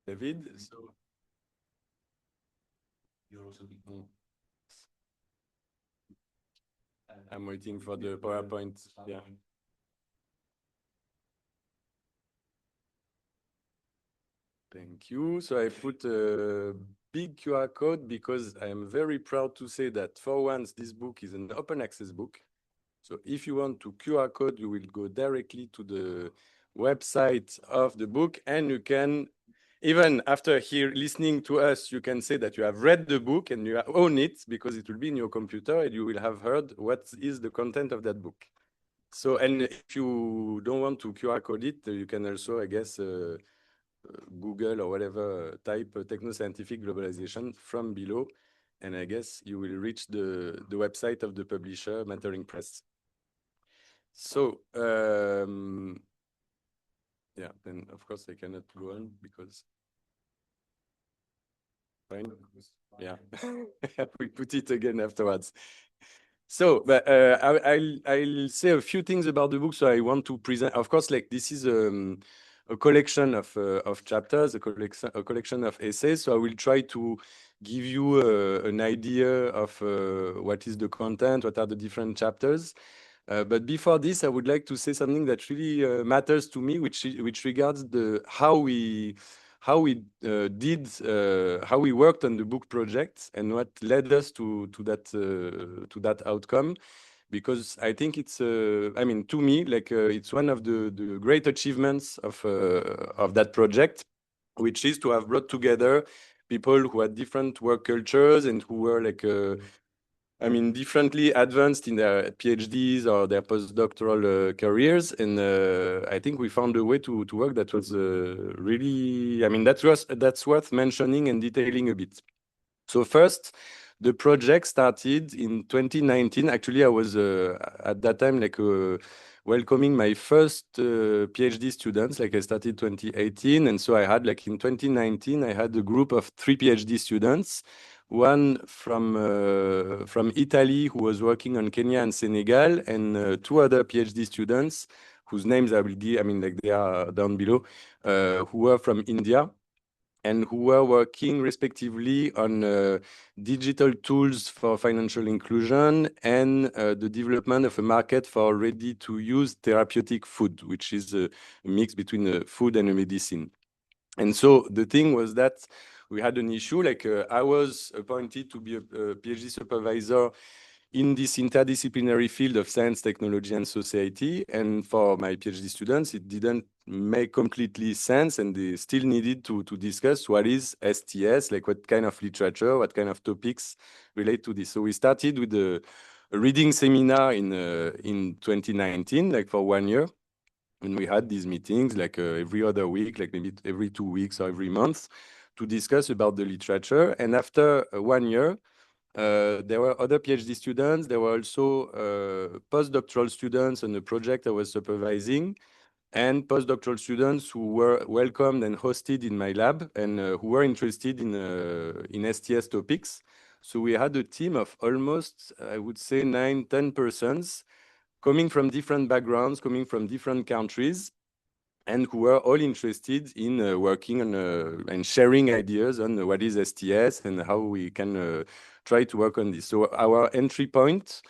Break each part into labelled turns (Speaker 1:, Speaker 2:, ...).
Speaker 1: David. So I'm waiting for the PowerPoint. Yeah. Thank you. So I put a big QR code because I am very proud to say that for once, this book is an open access book. So if you want to QR code, you will go directly to the website of the book, and you can, even after here listening to us, you can say that you have read the book and you own it because it will be in your computer and you will have heard what is the content of that book. So, and if you don't want to QR code it, you can also, I guess, Google or whatever, type Technoscientific globalization from below. And I guess you will reach the website of the publisher, Mattering Press. So, yeah, then of course I cannot go on because, fine. Yeah, we put it again afterwards. So, but I'll say a few things about the book. So I want to present, of course, like this is a collection of chapters, a collection of essays. So I will try to give you an idea of what is the content, what are the different chapters. But before this, I would like to say something that really matters to me, which regards the how we worked on the book project and what led us to that outcome. Because I think it's, I mean, to me, like it's one of the great achievements of that project, which is to have brought together people who had different work cultures and who were like I mean, differently advanced in their PhDs or their postdoctoral careers. And I think we found a way to work that was really, I mean, that's worth mentioning and detailing a bit. So first, the project started in 2019. Actually, I was at that time like welcoming my first PhD students. Like I started 2018, and so I had like in 2019, I had a group of 3 PhD students. One from Italy who was working on Kenya and Senegal, and 2 other PhD students whose names I will give. I mean, like they are down below, who were from India and who were working respectively on digital tools for financial inclusion and the development of a market for ready-to-use therapeutic food, which is a mix between a food and a medicine. And so the thing was that we had an issue, like I was appointed to be a PhD supervisor in this interdisciplinary field of science, technology, and society. And for my PhD students, it didn't make completely sense, and they still needed to discuss what is STS, like what kind of literature, what kind of topics relate to this. So we started with a reading seminar in 2019, like for 1 year. And we had these meetings like every other week, like maybe every 2 weeks or every month, to discuss about the literature. And after 1 year, there were other PhD students. There were also postdoctoral students on the project I was supervising, and postdoctoral students who were welcomed and hosted in my lab and who were interested in STS topics. So we had a team of almost, I would say, 9-10 persons coming from different backgrounds, coming from different countries, and who were all interested in working on and sharing ideas on what is STS and how we can try to work on this. So our entry point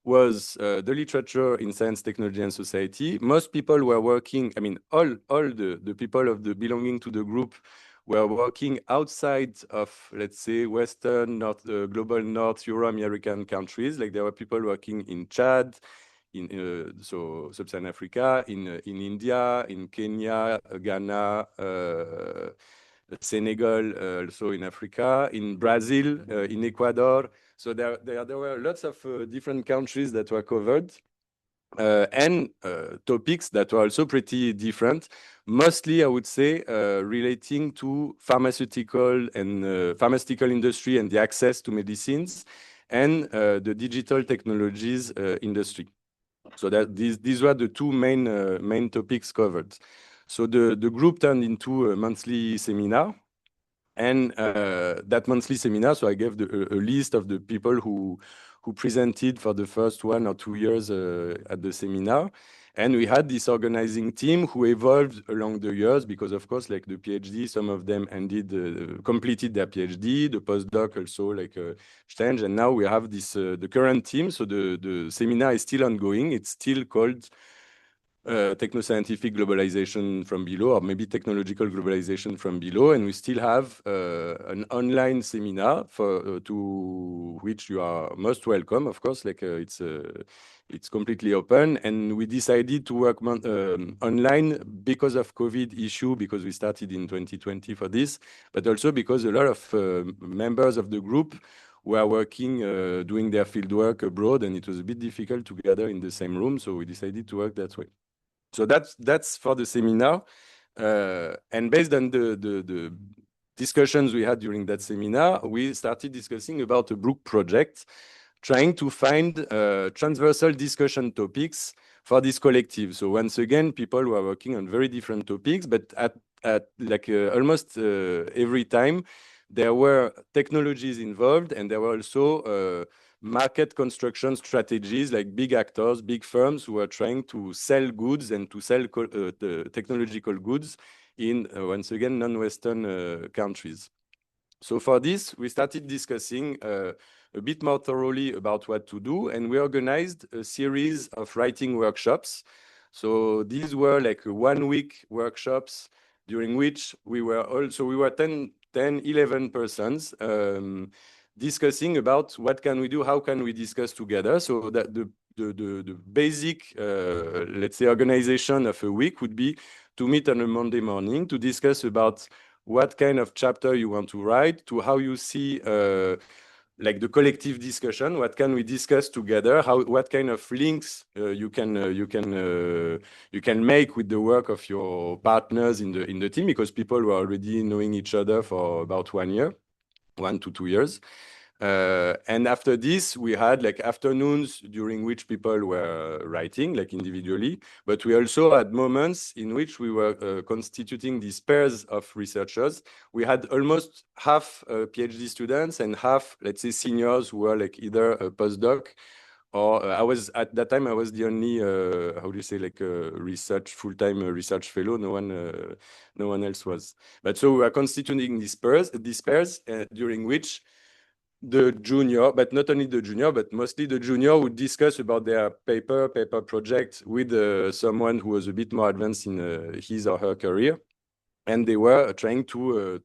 Speaker 1: was the literature in science, technology, and society. Most people were working, I mean, all the people of the belonging to the group were working outside of, let's say, Western, global North Euro-American countries. Like there were people working in Chad, in so Sub-Saharan Africa, in India, in Kenya, Ghana, Senegal, also in Africa, in Brazil, in Ecuador. So there were lots of different countries that were covered. And topics that were also pretty different, mostly I would say relating to pharmaceutical and pharmaceutical industry and the access to medicines, and the digital technologies industry. So that these were the 2 main topics covered. So the group turned into a monthly seminar, and that monthly seminar, so I gave a list of the people who who presented for the first 1 or 2 years at the seminar. And we had this organizing team who evolved along the years because, of course, like the PhD, some of them completed their PhD, the postdoc also changed. And now we have this, the current team. So the seminar is still ongoing. It's still called Technoscientific Globalization from Below, or maybe Technological Globalization from Below. And we still have an online seminar to which you are most welcome, of course. It's completely open. And we decided to work online because of COVID issue, because we started in 2020 for this, but also because a lot of members of the group were working, doing their fieldwork abroad, and it was a bit difficult to gather in the same room. So we decided to work that way. So that's for the seminar. And based on the discussions we had during that seminar, we started discussing about a book project, trying to find transversal discussion topics for this collective. So once again, people who are working on very different topics, but at almost every time, there were technologies involved, and there were also market construction strategies, like big actors, big firms who are trying to sell goods and to sell the technological goods in, once again, non-Western countries. So for this, we started discussing a bit more thoroughly about what to do, and we organized a series of writing workshops. So these were like 1-week workshops during which we were 11 persons discussing about what can we do, how can we discuss together. So that the basic, let's say, organization of a week would be to meet on a Monday morning to discuss about what kind of chapter you want to write, to how you see like the collective discussion, what can we discuss together, what kind of links you can make with the work of your partners in the team, because people were already knowing each other for about 1 year, 1 to 2 years. And after this, we had like afternoons during which people were writing like individually, but we also had moments in which we were constituting these pairs of researchers. We had almost half PhD students and half, let's say, seniors who were like either a postdoc or at that time I was the only how do you say, like research full-time research fellow. No one else was. But so we were constituting these pairs during which the junior, but not only the junior, but mostly the junior, would discuss about their paper project with someone who was a bit more advanced in his or her career, and they were trying to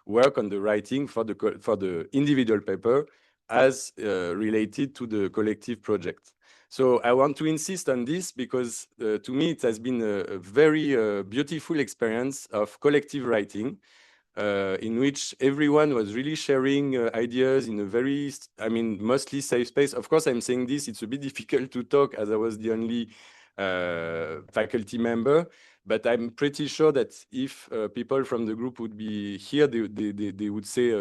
Speaker 1: work on the writing for the individual paper as related to the collective project. So I want to insist on this because to me it has been a very beautiful experience of collective writing. In which everyone was really sharing ideas in a very, mostly safe space. Of course, I'm saying this, it's a bit difficult to talk as I was the only faculty member, but I'm pretty sure that if people from the group would be here, they would say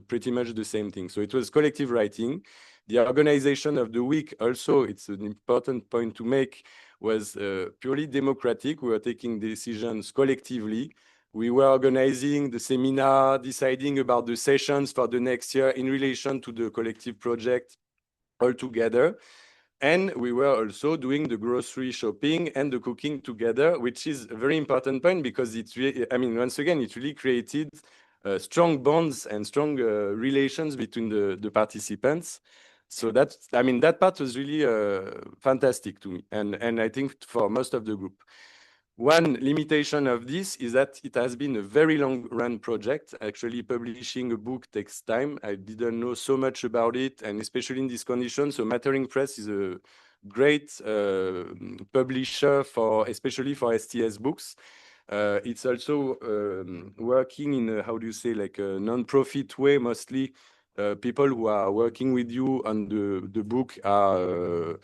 Speaker 1: pretty much the same thing. So it was collective writing. The organization of the week also, it's an important point to make, was purely democratic. We were taking decisions collectively. We were organizing the seminar, deciding about the sessions for the next year in relation to the collective project all together. And we were also doing the grocery shopping and the cooking together, which is a very important point because it's really, once again, it really created strong bonds and strong relations between the participants. So that part was really fantastic to me, and I think for most of the group. One limitation of this is that it has been a very long-run project. Actually, publishing a book takes time. I didn't know so much about it, and especially in these conditions. So Mattering Press is a great publisher especially for STS books. It's also working in a, how do you say, like a non-profit way. Mostly people who are working with you on the book are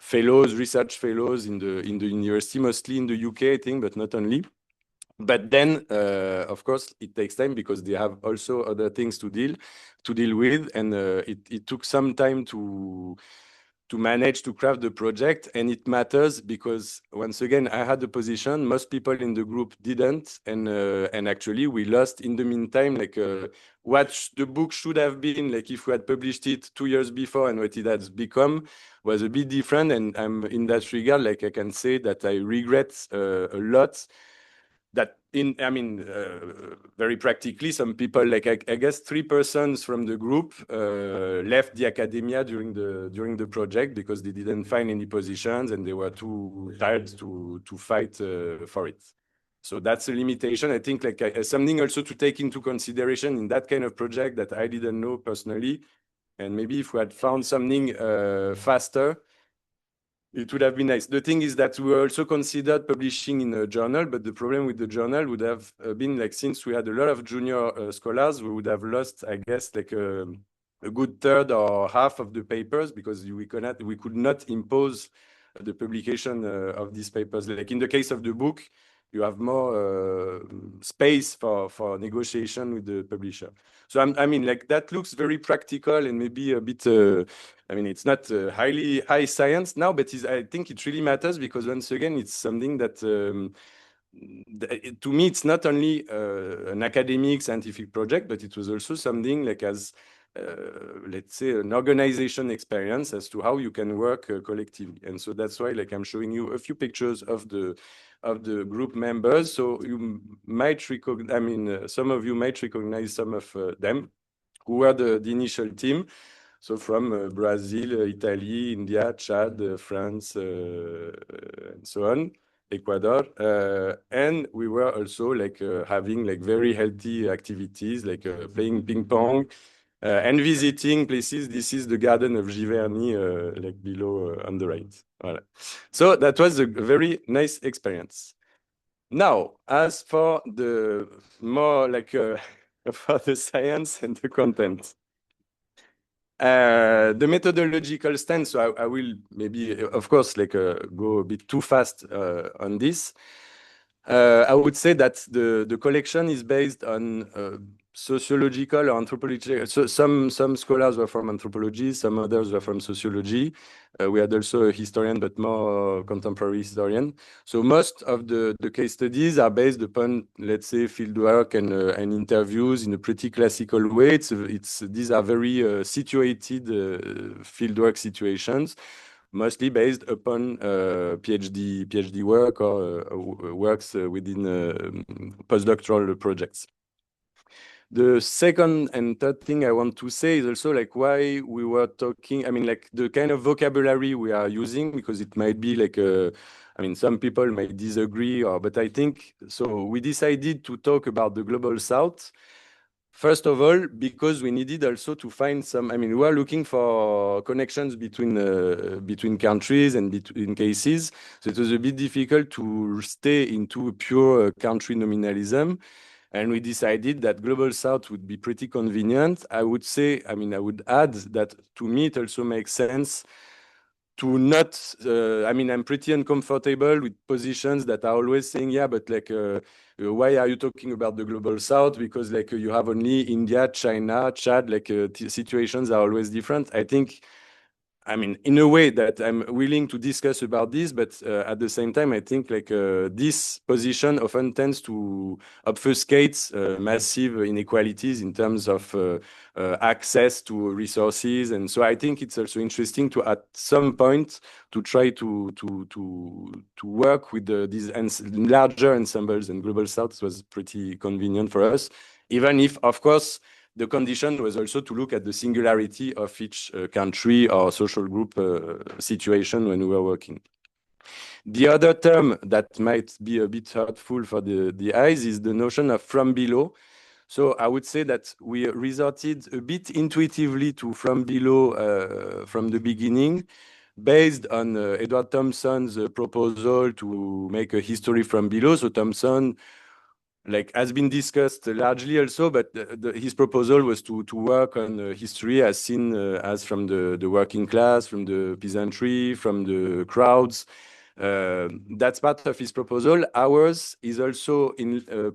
Speaker 1: fellows, research fellows in the university, mostly in the UK, I think, but not only. But then, of course, it takes time because they have also other things to deal with, and it took some time to manage to craft the project. And it matters because, once again, I had the position, most people in the group didn't. And actually, we lost in the meantime, like what the book should have been, like if we had published it 2 years before, and what it has become was a bit different. And I'm in that regard, like I can say that I regret a lot that very practically, some people, like I guess 3 persons from the group left the academia during the project because they didn't find any positions and they were too tired to fight for it. So that's a limitation. I think like something also to take into consideration in that kind of project that I didn't know personally. And maybe if we had found something faster, it would have been nice. The thing is that we also considered publishing in a journal, but the problem with the journal would have been like, since we had a lot of junior scholars, we would have lost, I guess, like a good third or half of the papers because we could not impose the publication of these papers. Like in the case of the book, you have more space for negotiation with the publisher. So I mean, like that looks very practical and maybe a bit. It's not high science now, but I think it really matters because, once again, it's something that to me, it's not only an academic scientific project, but it was also something like as, let's say, an organization experience as to how you can work collectively. And so that's why, like, I'm showing you a few pictures of the group members. So you might recognize, some of you might recognize some of them who were the initial team. So from Brazil, Italy, India, Chad, France, and so on, Ecuador. And we were also like having like very healthy activities, like playing ping pong and visiting places. This is the garden of Giverny, like below on the right. Voilà. So that was a very nice experience. Now, as for the more like for the science and the content. The methodological stance, so I will maybe, of course, like go a bit too fast on this. I would say that the collection is based on sociological or anthropological. So some scholars were from anthropology, some others were from sociology. We had also a historian, but more contemporary historian. So most of the case studies are based upon, let's say, fieldwork and interviews in a pretty classical way. These are very situated fieldwork situations, mostly based upon PhD work or works within postdoctoral projects. The second and third thing I want to say is also like why we were talking, like the kind of vocabulary we are using, because it might be like, some people might disagree, but I think, so we decided to talk about the Global South. First of all, because we needed also to find some, we were looking for connections between countries and between cases. So it was a bit difficult to stay into pure country nominalism. And we decided that Global South would be pretty convenient. I would say, I would add that to me, it also makes sense to not, I'm pretty uncomfortable with positions that are always saying, yeah, but like, why are you talking about the Global South? Because like you have only India, China, Chad, like situations are always different. I think, in a way that I'm willing to discuss about this, but at the same time, I think like this position often tends to obfuscate massive inequalities in terms of access to resources. And so I think it's also interesting to, at some point, to try to work with these larger ensembles, and Global South was pretty convenient for us, even if, of course, the condition was also to look at the singularity of each country or social group situation when we were working. The other term that might be a bit hurtful for the eyes is the notion of from below. So I would say that we resorted a bit intuitively to from below from the beginning, based on Edward Thompson's proposal to make a history from below. So Thompson, like, has been discussed largely also, but his proposal was to work on history as seen as from the working class, from the peasantry, from the crowds. That's part of his proposal. Ours is also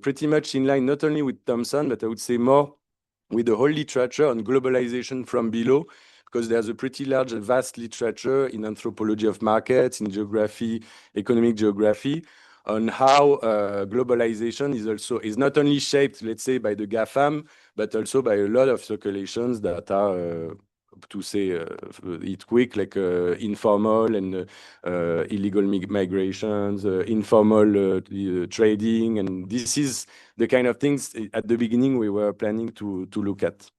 Speaker 1: pretty much in line, not only with Thompson, but I would say more with the whole literature on globalization from below, because there's a pretty large, vast literature in anthropology of markets, in geography, economic geography, on how globalization is not only shaped, let's say, by the GAFAM, but also by a lot of circulations that are, to say it quick, like informal and illegal migrations, informal trading, and this is the kind of things at the beginning we were planning to look at.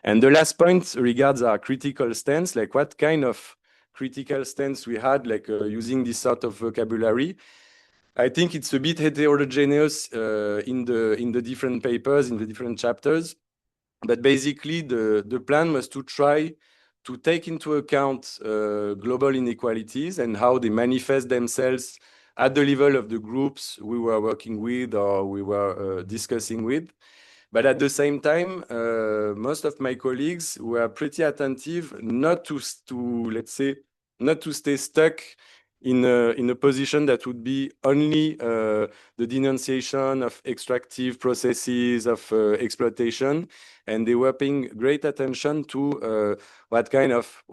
Speaker 1: And the last point regards our critical stance, like what kind of critical stance we had, like using this sort of vocabulary. I think it's a bit heterogeneous in the different papers, in the different chapters. But basically, the plan was to try to take into account global inequalities and how they manifest themselves at the level of the groups we were working with or we were discussing with. But at the same time, most of my colleagues were pretty attentive not to let's say, not to stay stuck in a position that would be only the denunciation of extractive processes of exploitation, and they were paying great attention to what kind of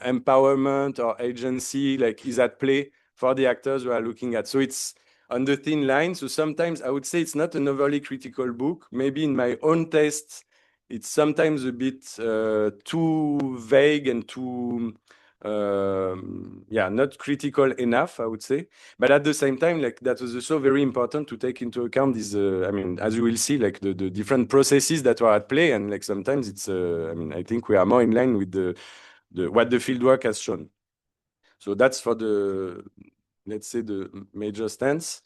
Speaker 1: empowerment or agency like is at play for the actors we are looking at. So it's on the thin line. So sometimes I would say it's not an overly critical book. Maybe in my own taste, it's sometimes a bit too vague and too not critical enough, I would say. But at the same time, like that was also very important to take into account these, I mean, as you will see, like the different processes that are at play. And like sometimes it's, I mean, I think we are more in line with what the fieldwork has shown. So that's for the, let's say, the major stance.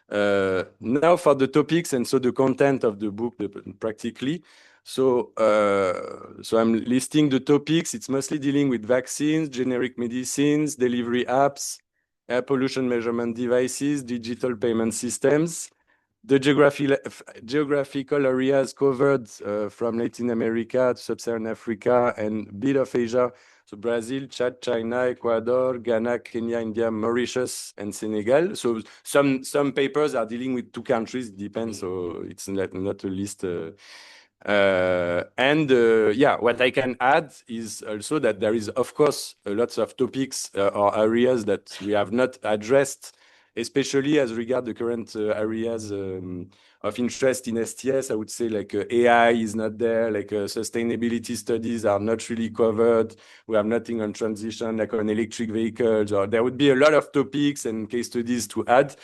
Speaker 1: Now for the topics and so the content of the book practically. So I'm listing the topics. It's mostly dealing with vaccines, generic medicines, delivery apps, air pollution measurement devices, digital payment systems. The geographical areas covered from Latin America to Sub-Saharan Africa and a bit of Asia. So Brazil, Chad, China, Ecuador, Ghana, Kenya, India, Mauritius, and Senegal. So some papers are dealing with 2 countries, it depends. So it's not a list. What I can add is also that there is, of course, lots of topics or areas that we have not addressed, especially as regard the current areas of interest in STS. I would say like AI is not there, like sustainability studies are not really covered. We have nothing on transition, like on electric vehicles, or there would be a lot of topics and case studies to add.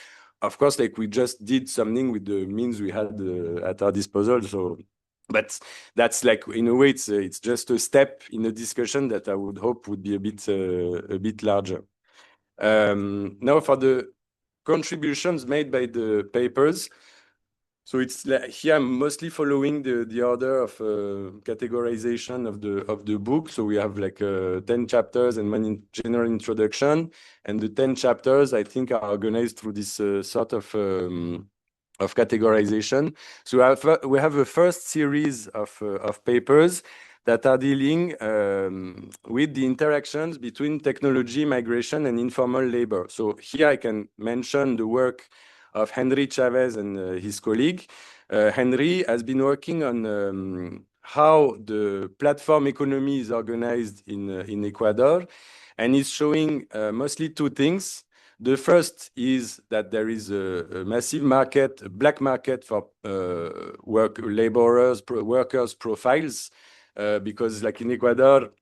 Speaker 1: Of course, like we just did something with the means we had at our disposal. So, but that's like, in a way, it's just a step in a discussion that I would hope would be a bit larger. Now for the contributions made by the papers. So it's like here I'm mostly following the order of categorization of the book. So we have like 10 chapters and one general introduction, and the 10 chapters I think are organized through this sort of categorization. So we have a first series of papers that are dealing with the interactions between technology, migration, and informal labor. So here I can mention the work of Henry Chavez and his colleague. Henry has been working on how the platform economy is organized in Ecuador, and he's showing mostly 2 things. The first is that there is a massive market, a black market for workers profiles, because like in Ecuador,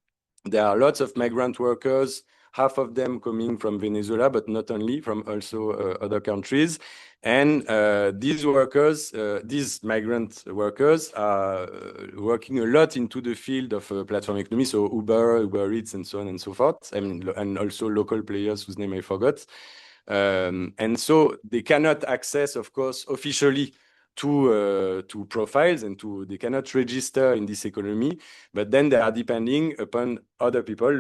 Speaker 1: there are lots of migrant workers, half of them coming from Venezuela, but not only, from also other countries. And these workers, these migrant workers are working a lot into the field of platform economy. So Uber Eats, and so on and so forth. I mean, and also local players whose name I forgot. And so they cannot access, of course, officially to profiles, and they cannot register in this economy, but then they are depending upon other people,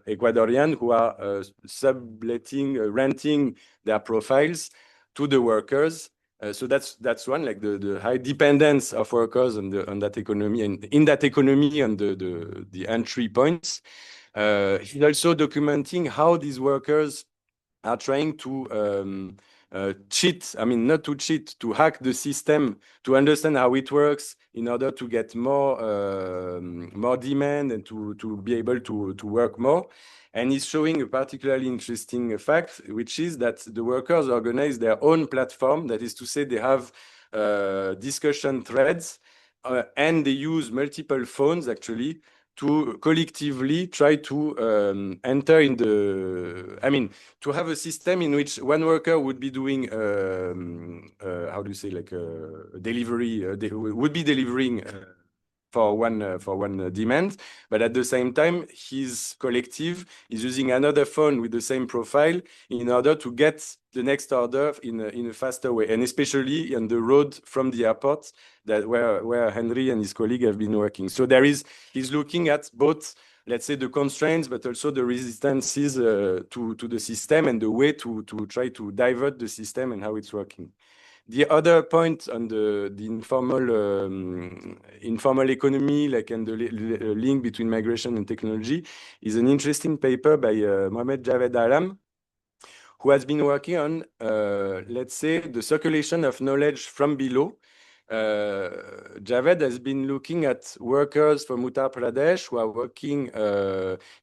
Speaker 1: Ecuadorian, who are subletting, renting their profiles to the workers. So that's one, like the high dependence of workers on that economy, and in that economy on the entry points. He's also documenting how these workers are trying to cheat, I mean, not to cheat, to hack the system, to understand how it works in order to get more demand and to be able to work more. And he's showing a particularly interesting fact, which is that the workers organize their own platform. That is to say, they have discussion threads, and they use multiple phones actually to collectively try to enter in I mean, to have a system in which one worker would be doing, how do you say, like a delivery, they would be delivering for one demand, but at the same time, his collective is using another phone with the same profile in order to get the next order in a faster way, and especially on the road from the airport where Henry and his colleague have been working. So he's looking at both, let's say, the constraints, but also the resistances to the system and the way to try to divert the system and how it's working. The other point on the informal economy, like, and the link between migration and technology, is an interesting paper by Mohamed Javed Alam, who has been working on, let's say, the circulation of knowledge from below. Javed has been looking at workers from Uttar Pradesh who are working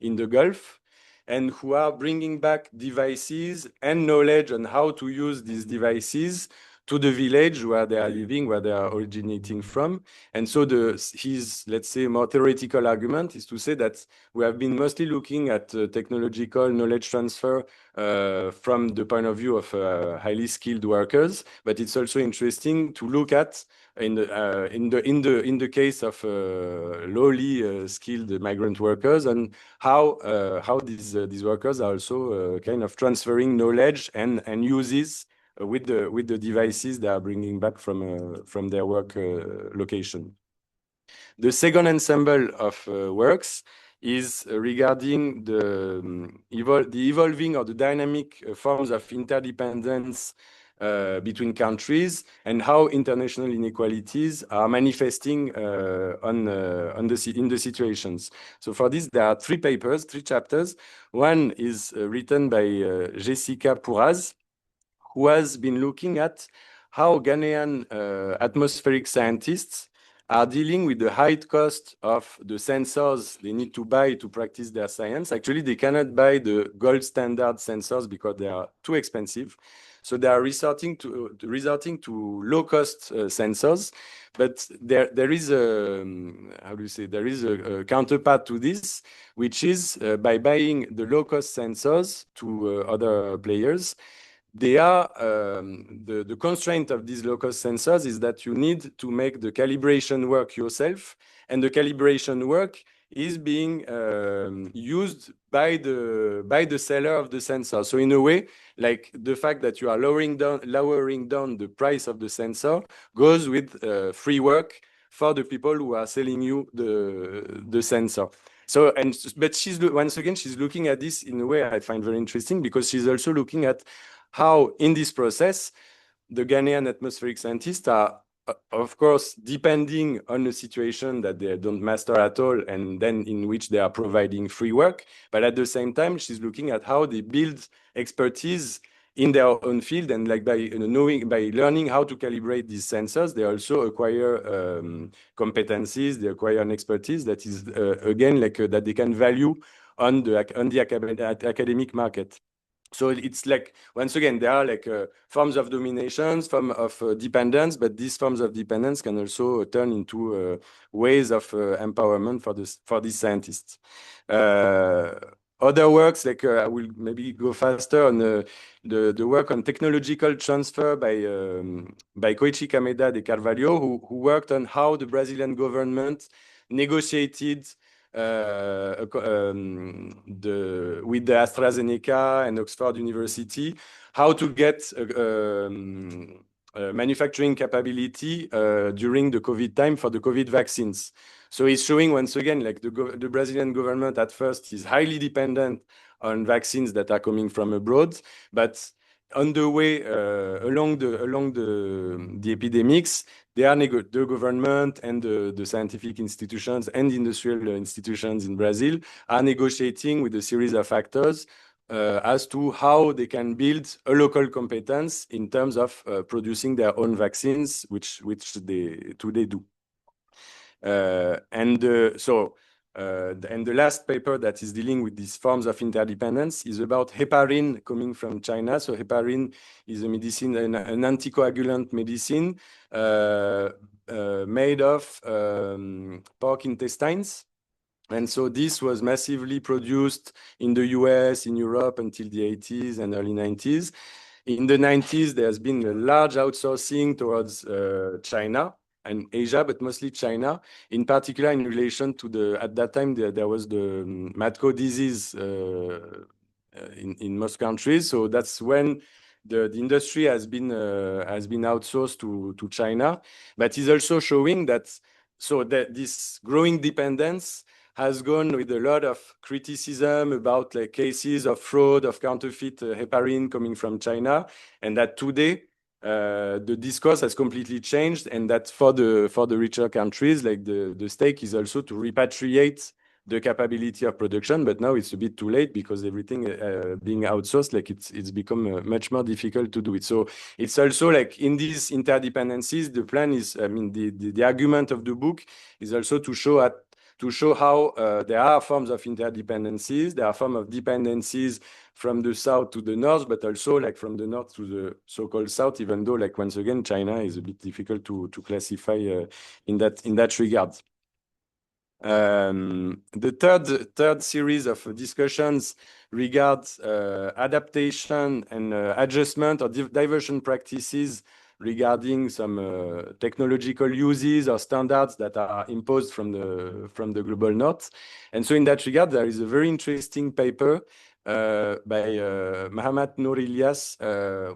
Speaker 1: in the Gulf and who are bringing back devices and knowledge on how to use these devices to the village where they are living, where they are originating from. And so his, let's say, more theoretical argument is to say that we have been mostly looking at technological knowledge transfer from the point of view of highly skilled workers, but it's also interesting to look at in the case of lowly skilled migrant workers, and how these workers are also kind of transferring knowledge and uses with the devices they are bringing back from their work location. The second ensemble of works is regarding the evolving or the dynamic forms of interdependence between countries and how international inequalities are manifesting in the situations. So for this, there are three chapters. One is written by Jessica Pouraz, who has been looking at how Ghanaian atmospheric scientists are dealing with the high cost of the sensors they need to buy to practice their science. Actually, they cannot buy the gold standard sensors because they are too expensive. So they are resorting to low-cost sensors. But there is a, how do you say, there is a counterpart to this, which is by buying the low-cost sensors to other players, they are the constraint of these low-cost sensors is that you need to make the calibration work yourself, and the calibration work is being used by the seller of the sensor. So in a way, like the fact that you are lowering down the price of the sensor goes with free work for the people who are selling you the sensor. So, but once again, she's looking at this in a way I find very interesting, because she's also looking at how in this process, the Ghanaian atmospheric scientists are, of course, depending on a situation that they don't master at all, and then in which they are providing free work. But at the same time, she's looking at how they build expertise in their own field, and like by learning how to calibrate these sensors, they also acquire competencies, they acquire an expertise that is again like that they can value on the academic market. So it's like, once again, there are like forms of dominations, forms of dependence, but these forms of dependence can also turn into ways of empowerment for these scientists. Other works, like I will maybe go faster on the work on technological transfer by Koichi Kameda de Carvalho, who worked on how the Brazilian government negotiated with the AstraZeneca and Oxford University, how to get manufacturing capability during the COVID time for the COVID vaccines. So it's showing once again, like the Brazilian government at first is highly dependent on vaccines that are coming from abroad, but on the way along the epidemics, the government and the scientific institutions and industrial institutions in Brazil are negotiating with a series of actors as to how they can build a local competence in terms of producing their own vaccines, which they today do. And the last paper that is dealing with these forms of interdependence is about heparin coming from China. So heparin is a medicine, an anticoagulant medicine made of pork intestines. And so this was massively produced in the US, in Europe until the 80s and early 90s. In the 90s, there's been a large outsourcing towards China and Asia, but mostly China, in particular in relation to at that time, there was the mad cow disease in most countries. So that's when the industry has been outsourced to China, but is also showing that this growing dependence has gone with a lot of criticism about like cases of fraud, of counterfeit heparin coming from China, and that today the discourse has completely changed, and that for the richer countries, like the stake is also to repatriate the capability of production, but now it's a bit too late because everything being outsourced, like it's become much more difficult to do it. So it's also like in these interdependencies, the plan is, I mean, the argument of the book is also to show how there are forms of interdependencies, there are forms of dependencies from the south to the north, but also like from the north to the so-called south, even though like once again, China is a bit difficult to classify in that regard. The third series of discussions regards adaptation and adjustment or diversion practices regarding some technological uses or standards that are imposed from the global north. And so in that regard, there is a very interesting paper by Mahamat Noor Ilyas,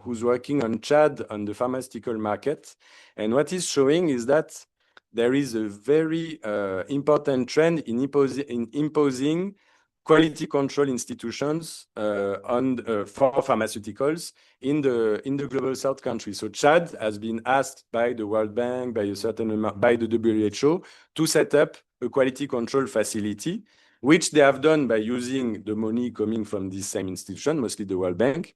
Speaker 1: who's working on Chad on the pharmaceutical market. And what he's showing is that there is a very important trend in imposing quality control institutions for pharmaceuticals in the global south countries. So Chad has been asked by the World Bank, by the WHO, to set up a quality control facility, which they have done by using the money coming from this same institution, mostly the World Bank.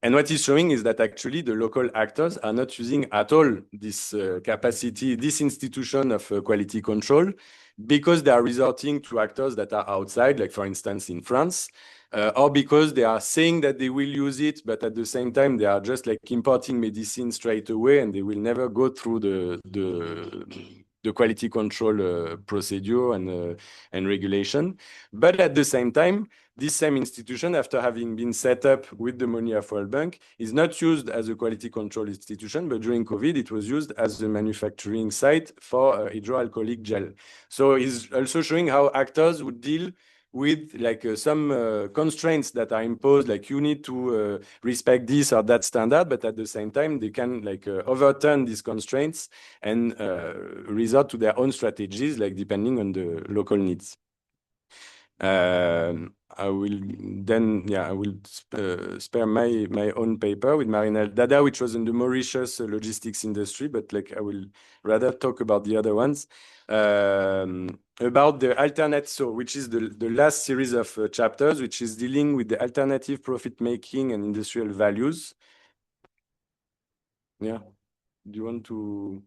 Speaker 1: And what he's showing is that actually the local actors are not using at all this capacity, this institution of quality control, because they are resorting to actors that are outside, like for instance in France, or because they are saying that they will use it, but at the same time they are just like importing medicine straight away, and they will never go through the quality control procedure and regulation. But at the same time, this same institution, after having been set up with the money of World Bank, is not used as a quality control institution, but during COVID, it was used as a manufacturing site for hydroalcoholic gel. So it's also showing how actors would deal with like some constraints that are imposed, like you need to respect this or that standard, but at the same time, they can like overturn these constraints and resort to their own strategies, like depending on the local needs. I will spare my own paper with Marina Dada, which was in the Mauritius logistics industry, but like I will rather talk about the other ones. About the alternate, so which is the last series of chapters, which is dealing with the alternative profit making and industrial values. Yeah, do you want to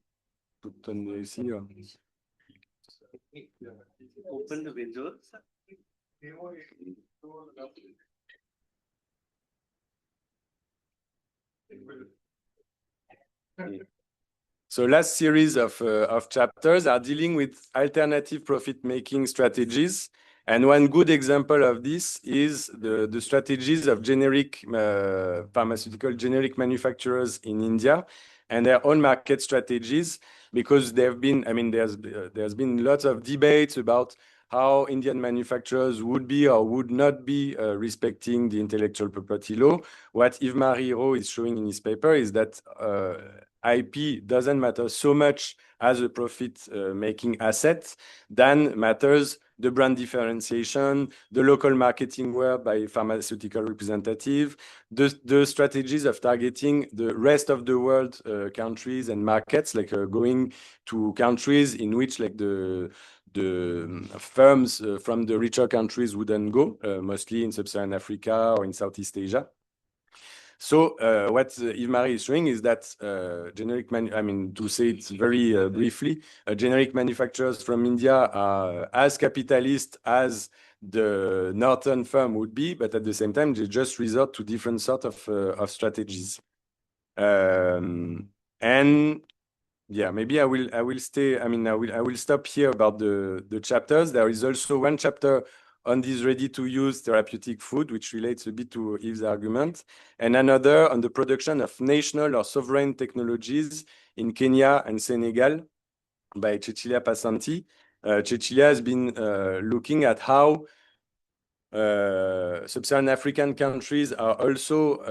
Speaker 1: put on the AC or?
Speaker 2: Open the windows.
Speaker 1: So last series of chapters are dealing with alternative profit-making strategies. And one good example of this is the strategies of generic pharmaceutical generic manufacturers in India and their own market strategies, because there's been lots of debates about how Indian manufacturers would be or would not be respecting the intellectual property law. What Yves-Marie Rowe is showing in his paper is that IP doesn't matter so much as a profit-making asset than matters the brand differentiation, the local marketing work by pharmaceutical representative, the strategies of targeting the rest of the world countries and markets, like going to countries in which like the firms from the richer countries wouldn't go, mostly in sub-Saharan Africa or in Southeast Asia. So what Yves-Marie is showing is that to say it very briefly, generic manufacturers from India are as capitalist as the northern firm would be, but at the same time, they just resort to different sort of strategies. And yeah, maybe I will stay. I will stop here about the chapters. There is also one chapter on this ready-to-use therapeutic food, which relates a bit to Yves' argument, and another on the production of national or sovereign technologies in Kenya and Senegal by Cecilia Passanti. Cecilia has been looking at how sub-Saharan African countries are also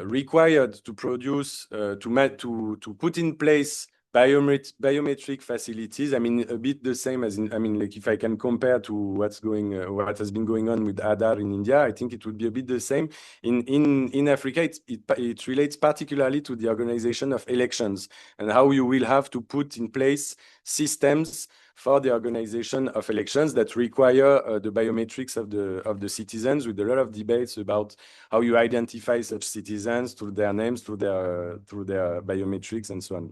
Speaker 1: required to produce, to put in place biometric facilities. I mean, a bit the same as in, I mean, like if I can compare to what has been going on with Aadhaar in India, I think it would be a bit the same. In Africa, it relates particularly to the organization of elections and how you will have to put in place systems for the organization of elections that require the biometrics of the citizens, with a lot of debates about how you identify such citizens through their names, through their biometrics, and so on.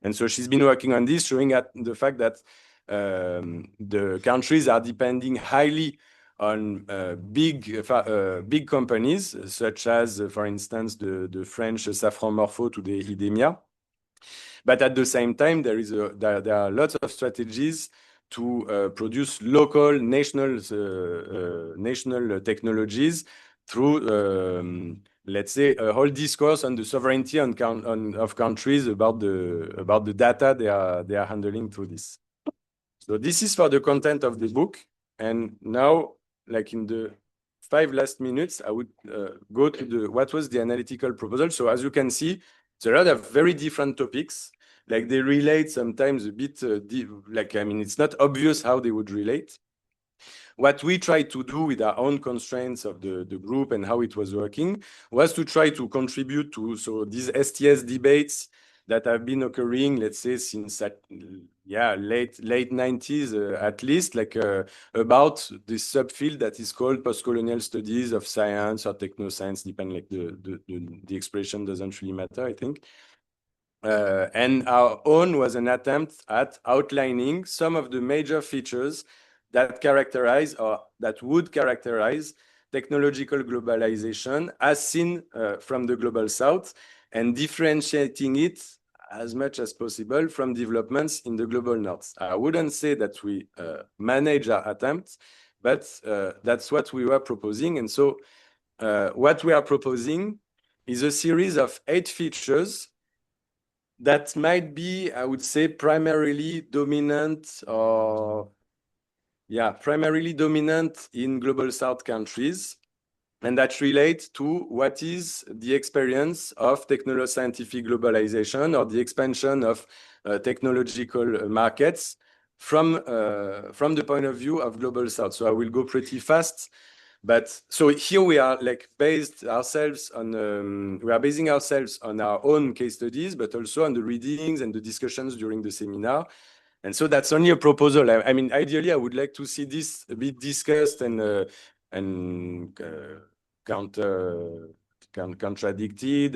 Speaker 1: And so she's been working on this, showing at the fact that the countries are depending highly on big companies, such as, for instance, the French Safran Morpho to the Idemia. But at the same time, there are lots of strategies to produce local, national technologies through, let's say, a whole discourse on the sovereignty of countries about the data they are handling through this. So this is for the content of the book. And now, like in the 5 last minutes, I would go to what was the analytical proposal. So as you can see, it's a lot of very different topics. Like they relate sometimes a bit, it's not obvious how they would relate. What we tried to do with our own constraints of the group and how it was working was to try to contribute to these STS debates that have been occurring, let's say, since late 90s at least, about this subfield that is called postcolonial studies of science or technoscience, depending, the expression doesn't really matter, I think. And our own was an attempt at outlining some of the major features that characterize or that would characterize technological globalization as seen from the global south, and differentiating it as much as possible from developments in the global north. I wouldn't say that we manage our attempts, but that's what we were proposing. And so what we are proposing is a series of 8 features that might be, I would say, primarily dominant in global south countries, and that relate to what is the experience of technoscientific globalization or the expansion of technological markets from the point of view of global south. So I will go pretty fast. But so here we are basing ourselves on our own case studies, but also on the readings and the discussions during the seminar. And so that's only a proposal. I mean, ideally, I would like to see this a bit discussed and contradicted.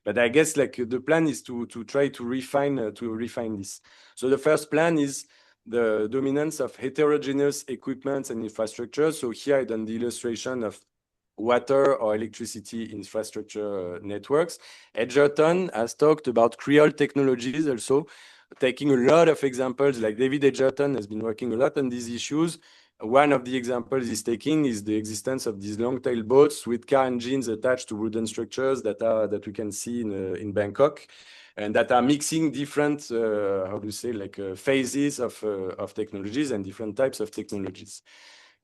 Speaker 1: But I guess the plan is to try to refine this. So the first plan is the dominance of heterogeneous equipment and infrastructure. So here I done the illustration of water or electricity infrastructure networks. Edgerton has talked about Creole technologies also, taking a lot of examples. Like David Edgerton has been working a lot on these issues. One of the examples he's taking is the existence of these long-tail boats with car engines attached to wooden structures that we can see in Bangkok, and that are mixing different, phases of technologies and different types of technologies.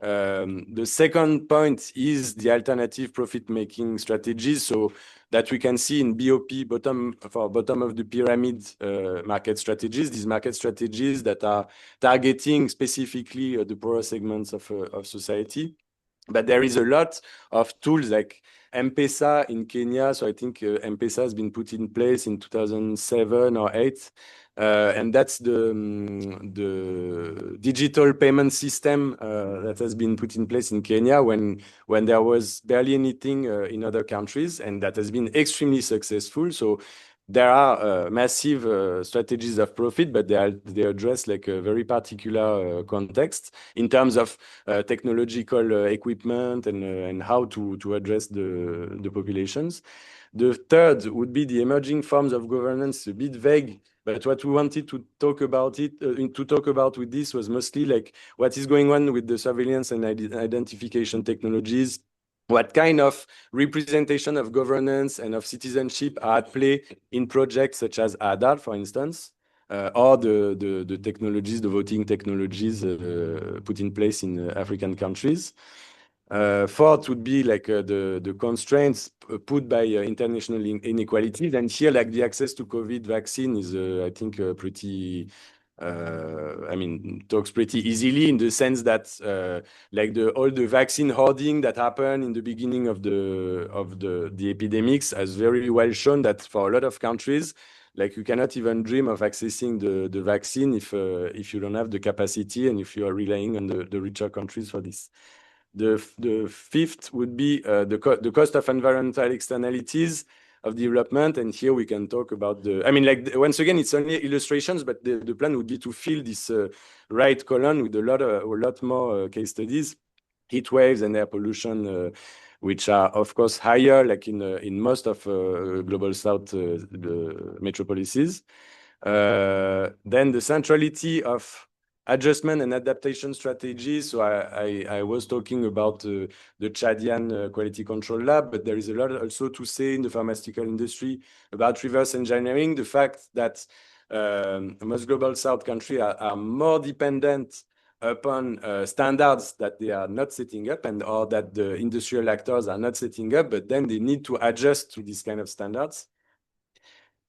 Speaker 1: The second point is the alternative profit-making strategies, so that we can see in BOP, bottom of the pyramid market strategies, these market strategies that are targeting specifically the poorer segments of society. But there is a lot of tools like M-Pesa in Kenya. So I think M-Pesa has been put in place in 2007 or 8. And that's the digital payment system that has been put in place in Kenya when there was barely anything in other countries, and that has been extremely successful. So there are massive strategies of profit, but they address like a very particular context in terms of technological equipment and how to address the populations. The third would be the emerging forms of governance, a bit vague, but what we wanted to talk about with this was mostly like what is going on with the surveillance and identification technologies, what kind of representation of governance and of citizenship are at play in projects such as ADAR, for instance, or the technologies, the voting technologies put in place in African countries. Fourth would be like the constraints put by international inequalities. And here, like the access to COVID vaccine is, I think, pretty, talks pretty easily in the sense that like all the vaccine hoarding that happened in the beginning of the epidemics has very well shown that for a lot of countries, like you cannot even dream of accessing the vaccine if you don't have the capacity and if you are relying on the richer countries for this. The fifth would be the cost of environmental externalities of development. And here we can talk about once again, it's only illustrations, but the plan would be to fill this right column with a lot more case studies, heat waves and air pollution, which are of course higher, like in most of global south the metropolises. Then the centrality of adjustment and adaptation strategies. So I was talking about the Chadian quality control lab, but there is a lot also to say in the pharmaceutical industry about reverse engineering, the fact that most global south countries are more dependent upon standards that they are not setting up or that the industrial actors are not setting up, but then they need to adjust to these kind of standards.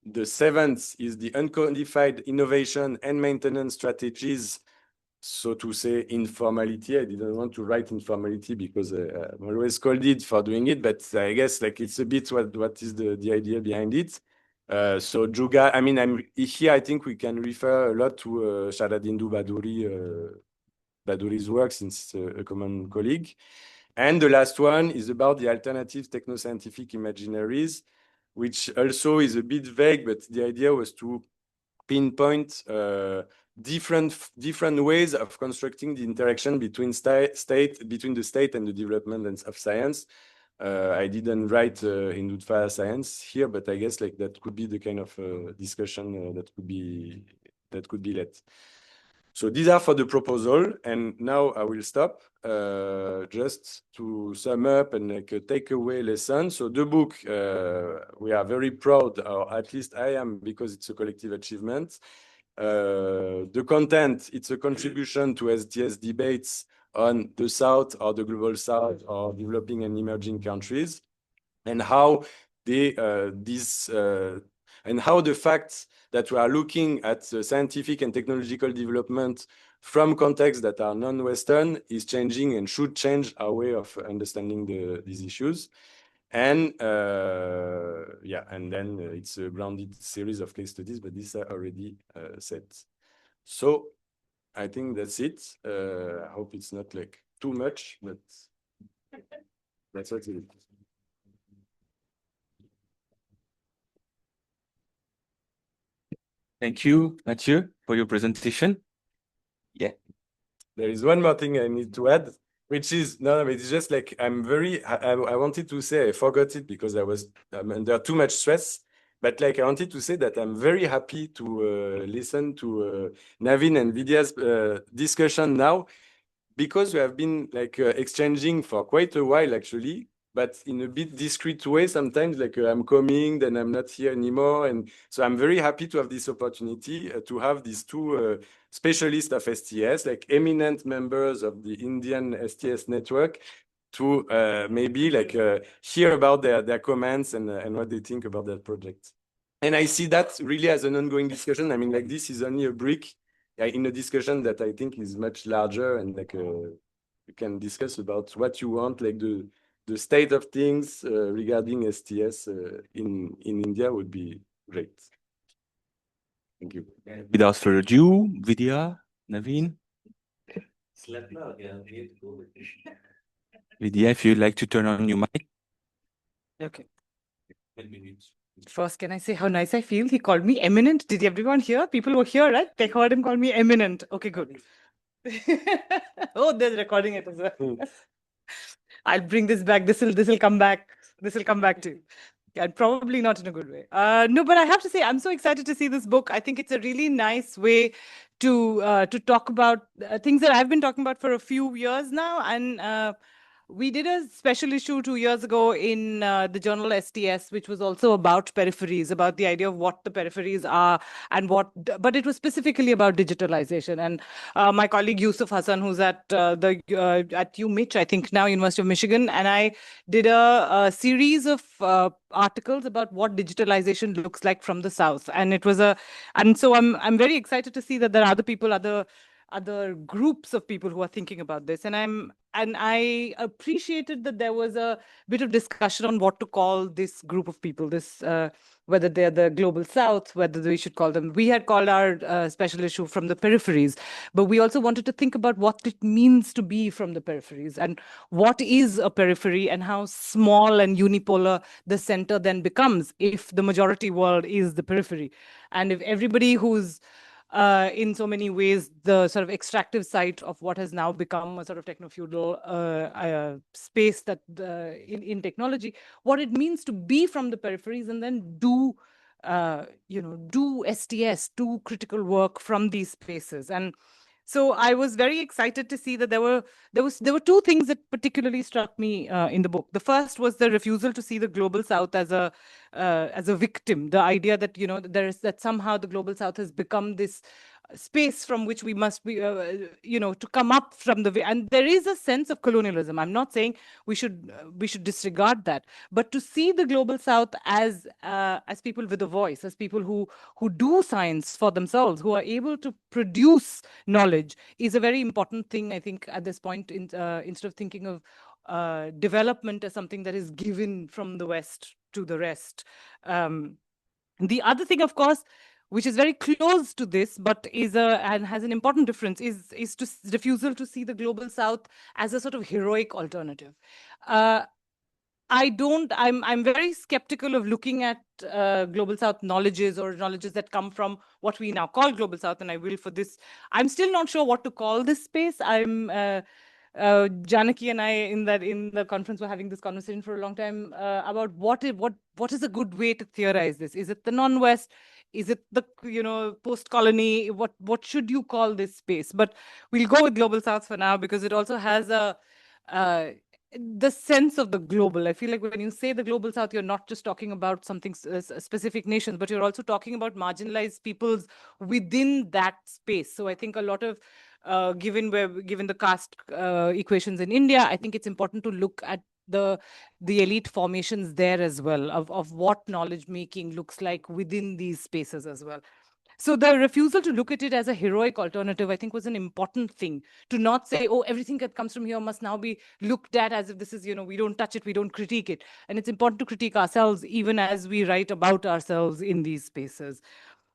Speaker 1: The seventh is the uncodified innovation and maintenance strategies. So to say informality, I didn't want to write informality because I'm always scolded for doing it, but I guess like it's a bit what is the idea behind it. So Juga, here I think we can refer a lot to Sharadindu Baduri's work, since a common colleague. And the last one is about the alternative technoscientific imaginaries, which also is a bit vague, but the idea was to pinpoint different ways of constructing the interaction between between the state and the development of science. I didn't write in Udfa science here, but I guess like that could be the kind of discussion that could be led. So these are for the proposal, and now I will stop just to sum up and like a takeaway lesson. So the book, we are very proud, or at least I am, because it's a collective achievement. The content, it's a contribution to STS debates on the South or the global South or developing and emerging countries, and how and how the fact that we are looking at scientific and technological development from contexts that are non-Western is changing and should change our way of understanding these issues. And and then it's a grounded series of case studies, but these are already set. So I think that's it. I hope it's not like too much, but that's what it is.
Speaker 3: Thank you, Mathieu, for your presentation. Yeah.
Speaker 1: There is one more thing I need to add, which is, it's just like I wanted to say, I forgot it because I'm under too much stress. But like I wanted to say that I'm very happy to listen to Navin and Vidya's discussion now, because we have been like exchanging for quite a while actually, but in a bit discreet way sometimes, like I'm coming, then I'm not here anymore. And so I'm very happy to have this opportunity to have these two specialists of STS, like eminent members of the Indian STS network, to maybe like hear about their comments and what they think about that project. And I see that really as an ongoing discussion. I mean, like this is only a brick in a discussion that I think is much larger, and like you can discuss about what you want, like the the state of things regarding STS in India would be great. Thank you.
Speaker 3: Without further ado, Vidya, Naveen. Vidya, if you'd like to turn on your mic.
Speaker 4: Okay. First, can I say how nice I feel? He called me eminent. Did everyone hear? People were here, right? They heard him call me eminent. Okay, good. Oh, they're recording it as well. I'll bring this back. This will come back. This will come back too. Yeah, probably not in a good way. No, but I have to say, I'm so excited to see this book. I think it's a really nice way to talk about things that I've been talking about for a few years now. And we did a special issue 2 years ago in the journal STS, which was also about peripheries, about the idea of what the peripheries are and but it was specifically about digitalization. And my colleague Yusuf Hassan, who's at at UMich, I think now University of Michigan, and I did a series of articles about what digitalization looks like from the South. And it was and so I'm very excited to see that there are other groups of people who are thinking about this. And I appreciated that there was a bit of discussion on what to call this group of people, whether they're the global South, whether we should call them. We had called our special issue from the peripheries, but we also wanted to think about what it means to be from the peripheries and what is a periphery and how small and unipolar the center then becomes if the majority world is the periphery. And if everybody who's in so many ways, the sort of extractive site of what has now become a sort of techno-feudal space that in technology, what it means to be from the peripheries and then do STS, do critical work from these spaces. And so I was very excited to see that there were two things that particularly struck me in the book. The first was the refusal to see the global South as a victim. The idea that that somehow the global South has become this space from which we must be, to come up from and there is a sense of colonialism. I'm not saying we should disregard that, but to see the global South as people with a voice, as people who do science for themselves, who are able to produce knowledge, is a very important thing. I think at this point, instead of thinking of development as something that is given from the West to the rest. The other thing, of course, which is very close to this, but and has an important difference, is to refusal to see the global South as a sort of heroic alternative. I'm very skeptical of looking at global South knowledges or knowledges that come from what we now call global South, and I will for this. I'm still not sure what to call this space. Janaki and I in the conference were having this conversation for a long time about what is a good way to theorize this. Is it the non-West? Is it the post-colony? What should you call this space? But we'll go with global South for now because it also has the sense of the global. I feel like when you say the global South, you're not just talking about something specific nations, but you're also talking about marginalized peoples within that space. So I think a lot of given the caste equations in India, I think it's important to look at the elite formations there as well, of what knowledge making looks like within these spaces as well. So the refusal to look at it as a heroic alternative, I think, was an important thing. To not say, oh, everything that comes from here must now be looked at as if this is, we don't touch it, we don't critique it. And it's important to critique ourselves even as we write about ourselves in these spaces.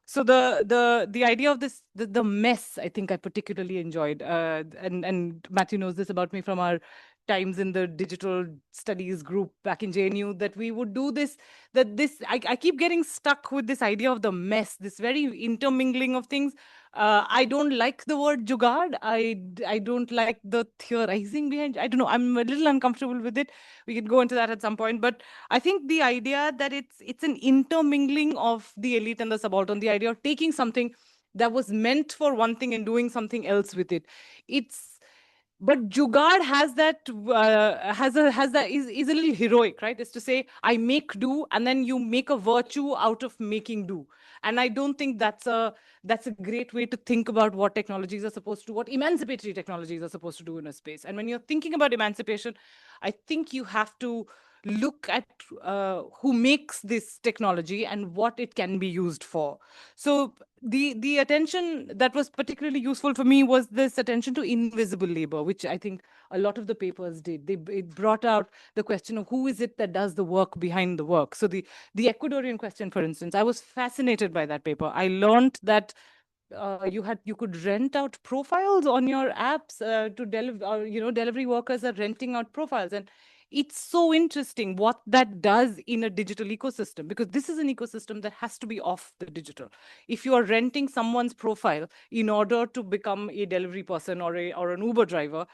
Speaker 4: So the idea of this, the mess, I think I particularly enjoyed. And Mathieu knows this about me from our times in the digital studies group back in JNU, that we would do this, I keep getting stuck with this idea of the mess, this very intermingling of things. I don't like the word jugaad. I don't like the theorizing behind. I don't know. I'm a little uncomfortable with it. We can go into that at some point. But I think the idea that it's an intermingling of the elite and the subaltern, the idea of taking something that was meant for one thing and doing something else with it. But jugaad has that is a little heroic, right? It's to say I make do, and then you make a virtue out of making do. And I don't think that's a great way to think about what technologies are supposed to do, what emancipatory technologies are supposed to do in a space. And when you're thinking about emancipation, I think you have to look at who makes this technology and what it can be used for. So the attention that was particularly useful for me was this attention to invisible labor, which I think a lot of the papers did. It brought out the question of who is it that does the work behind the work. So the Ecuadorian question, for instance, I was fascinated by that paper. I learned that you could rent out profiles on your apps to deliver, or delivery workers are renting out profiles. And it's so interesting what that does in a digital ecosystem, because this is an ecosystem that has to be off the digital. If you are renting someone's profile in order to become a delivery person or an Uber driver,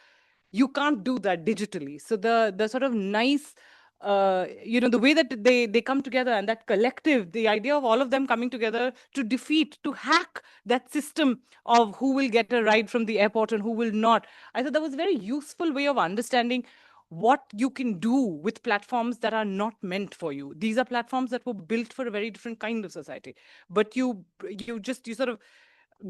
Speaker 4: you can't do that digitally. So the sort of nice the way that they come together, and that collective, the idea of all of them coming together to hack that system of who will get a ride from the airport and who will not. I thought that was a very useful way of understanding what you can do with platforms that are not meant for you. These are platforms that were built for a very different kind of society, but you sort of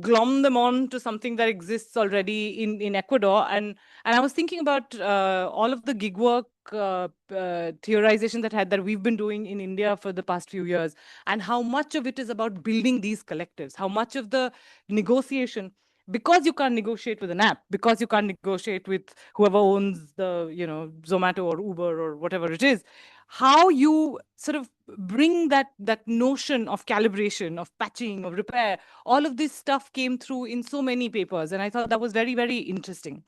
Speaker 4: glom them on to something that exists already in Ecuador. And I was thinking about all of the gig work theorization that we've been doing in India for the past few years, and how much of it is about building these collectives, how much of the negotiation, because you can't negotiate with an app, because you can't negotiate with whoever owns the Zomato or Uber or whatever it is, how you sort of bring that notion of calibration, of patching, of repair. All of this stuff came through in so many papers, and I thought that was very, very interesting.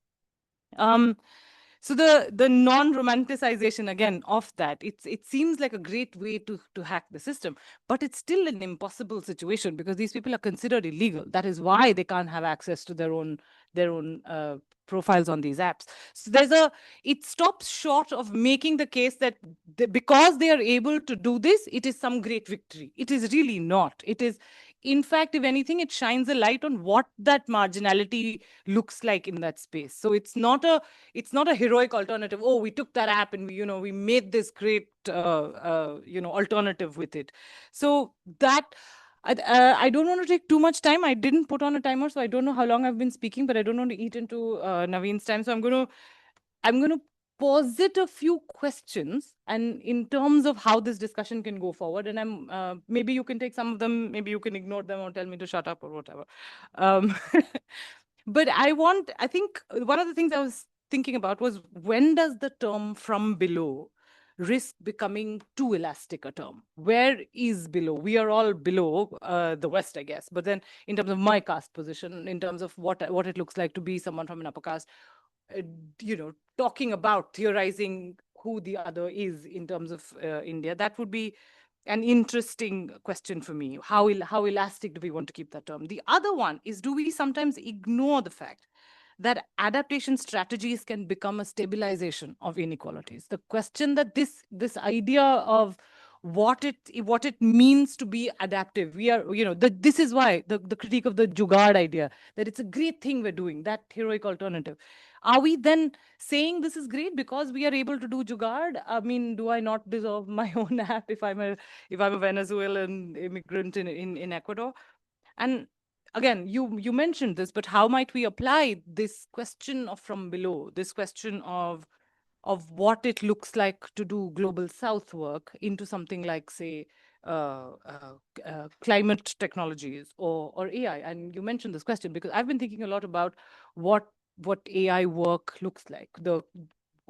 Speaker 4: So the non-romanticization again of that, it seems like a great way to hack the system, but it's still an impossible situation because these people are considered illegal. That is why they can't have access to their own profiles on these apps. So it stops short of making the case that because they are able to do this, it is some great victory. It is really not. It is, in fact, if anything, it shines a light on what that marginality looks like in that space. So it's not a heroic alternative. Oh, we took that app and we made this great alternative with it. So that I don't want to take too much time. I didn't put on a timer, so I don't know how long I've been speaking, but I don't want to eat into Naveen's time. So I'm going to posit a few questions, and in terms of how this discussion can go forward. And maybe you can take some of them, maybe you can ignore them or tell me to shut up or whatever. But I think one of the things I was thinking about was, when does the term "from below" risk becoming too elastic a term? Where is below? We are all below the West, I guess. But then in terms of my caste position, in terms of what it looks like to be someone from an upper caste, talking about theorizing who the other is in terms of India, that would be an interesting question for me. How elastic do we want to keep that term? The other one is, do we sometimes ignore the fact that adaptation strategies can become a stabilization of inequalities? The question that this idea of what it means to be adaptive, this is why the critique of the jugaad idea, that it's a great thing we're doing, that heroic alternative. Are we then saying this is great because we are able to do jugaad? I mean, do I not deserve my own app if I'm a Venezuelan immigrant in Ecuador? And again, you mentioned this, but how might we apply this question of from below, this question of what it looks like to do global South work into something like, say, climate technologies or AI? And you mentioned this question because I've been thinking a lot about what AI work looks like,